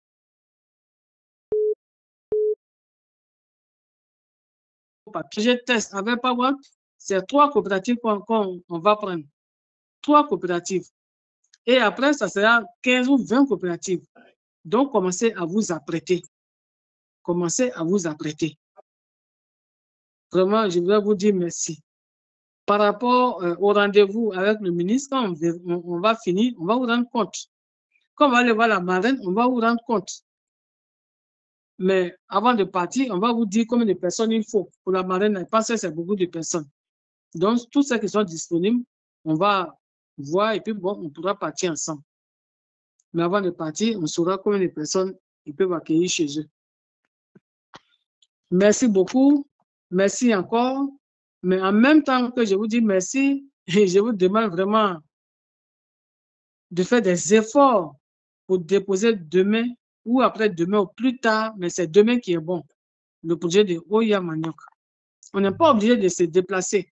Je teste avec Power, c'est 3 coopératives qu'on va prendre. 3 coopératives. Et après, ça sera 15 ou 20 coopératives. Donc, commencez à vous apprêter. Commencez à vous apprêter. Vraiment, je voudrais vous dire merci. Par rapport au rendez-vous avec le ministre, quand on va finir, on va vous rendre compte. Quand on va aller voir la marraine, on va vous rendre compte. Mais avant de partir, on va vous dire combien de personnes il faut. Pour la marraine, je pense que c'est beaucoup de personnes. Donc, tous ceux qui sont disponibles, on va voir et puis bon, on pourra partir ensemble. Mais avant de partir, on saura combien de personnes ils peuvent accueillir chez eux. Merci beaucoup. Merci encore. Mais en même temps que je vous dis merci, je vous demande vraiment de faire des efforts pour déposer demain ou après-demain ou plus tard, mais c'est demain qui est bon, le projet de Oya Maniok. On n'est pas obligé de se déplacer.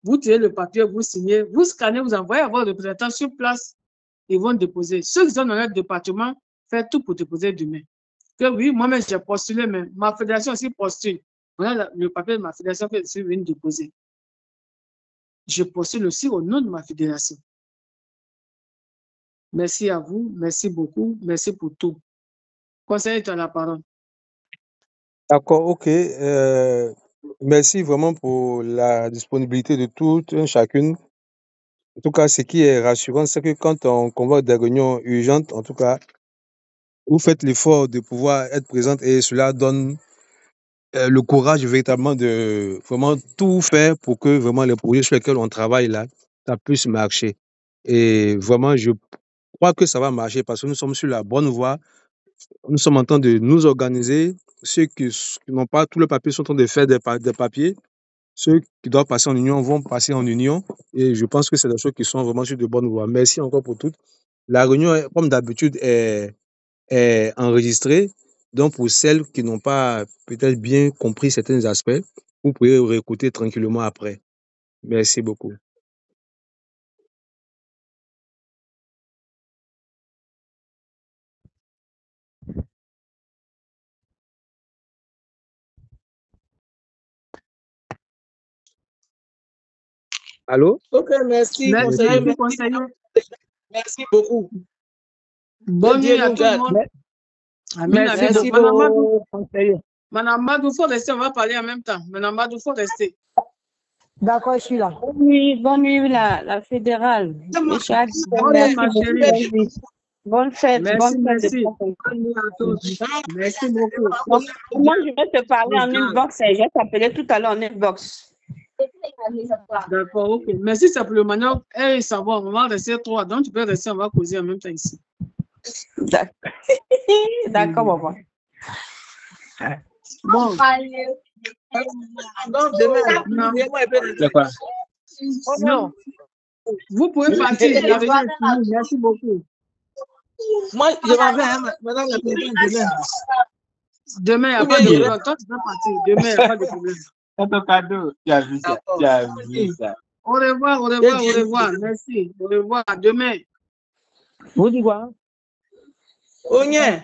Vous tirez le papier, vous signez, vous scannez, vous envoyez à vos représentants sur place, ils vont déposer. Ceux qui sont dans leur département, faites tout pour déposer demain. Que oui, moi-même j'ai postulé, mais ma fédération aussi postule. Voilà le papier de ma fédération que je suis venu déposer. Je postule aussi au nom de ma fédération. Merci à vous, merci beaucoup, merci pour tout. Conseiller, tu as la parole. D'accord, ok. Merci vraiment pour la disponibilité de toutes et chacune. En tout cas, ce qui est rassurant, c'est que quand on convoque des réunions urgentes, en tout cas, vous faites l'effort de pouvoir être présente et cela donne le courage véritablement de vraiment tout faire pour que vraiment les projets sur lesquels on travaille là, ça puisse marcher. Et vraiment, je crois que ça va marcher parce que nous sommes sur la bonne voie. Nous sommes en train de nous organiser. Ceux qui n'ont pas tout le papier sont en train de faire des papiers. Ceux qui doivent passer en union vont passer en union. Et je pense que c'est des choses qui sont vraiment sur de bonnes voies. Merci encore pour toutes. La réunion, comme d'habitude, est enregistrée. Donc, pour celles qui n'ont pas peut-être bien compris certains aspects, vous pouvez réécouter tranquillement après. Merci beaucoup. Allô? Ok, merci, Merci, conseiller. conseiller. Merci beaucoup. Bonne nuit à tout le monde. Merci beaucoup, conseiller. Madame Madou, il faut rester, on va parler en même temps. Madame Madou, il faut rester. D'accord, je suis là. Bonne nuit, la fédérale. Bonne nuit, ma chérie. Bonne fête. Merci, Bonne fête. merci. Bonne nuit à tous. Merci beaucoup. Moi, je vais te parler en inbox. Je vais t'appeler tout à l'heure en inbox. D'accord, ok. Merci, c'est pour le manioc. Et savoir, on va rester 3. Donc, tu peux rester, on va causer en même temps ici. D'accord, maman. Bon. Donc, demain, c'est quoi? Non. Vous pouvez partir. La réunion est finie. Merci beaucoup. Moi, je m'en vais, madame la présidente, demain. Demain, il n'y a pas de problème. Toi, tu peux partir. Demain, il n'y a pas de problème. C'est ton cadeau. Tu as vu ça. Tu as vu ça. Au revoir, au revoir, au revoir. Merci. Au revoir. À demain. Vous dites quoi? Onye.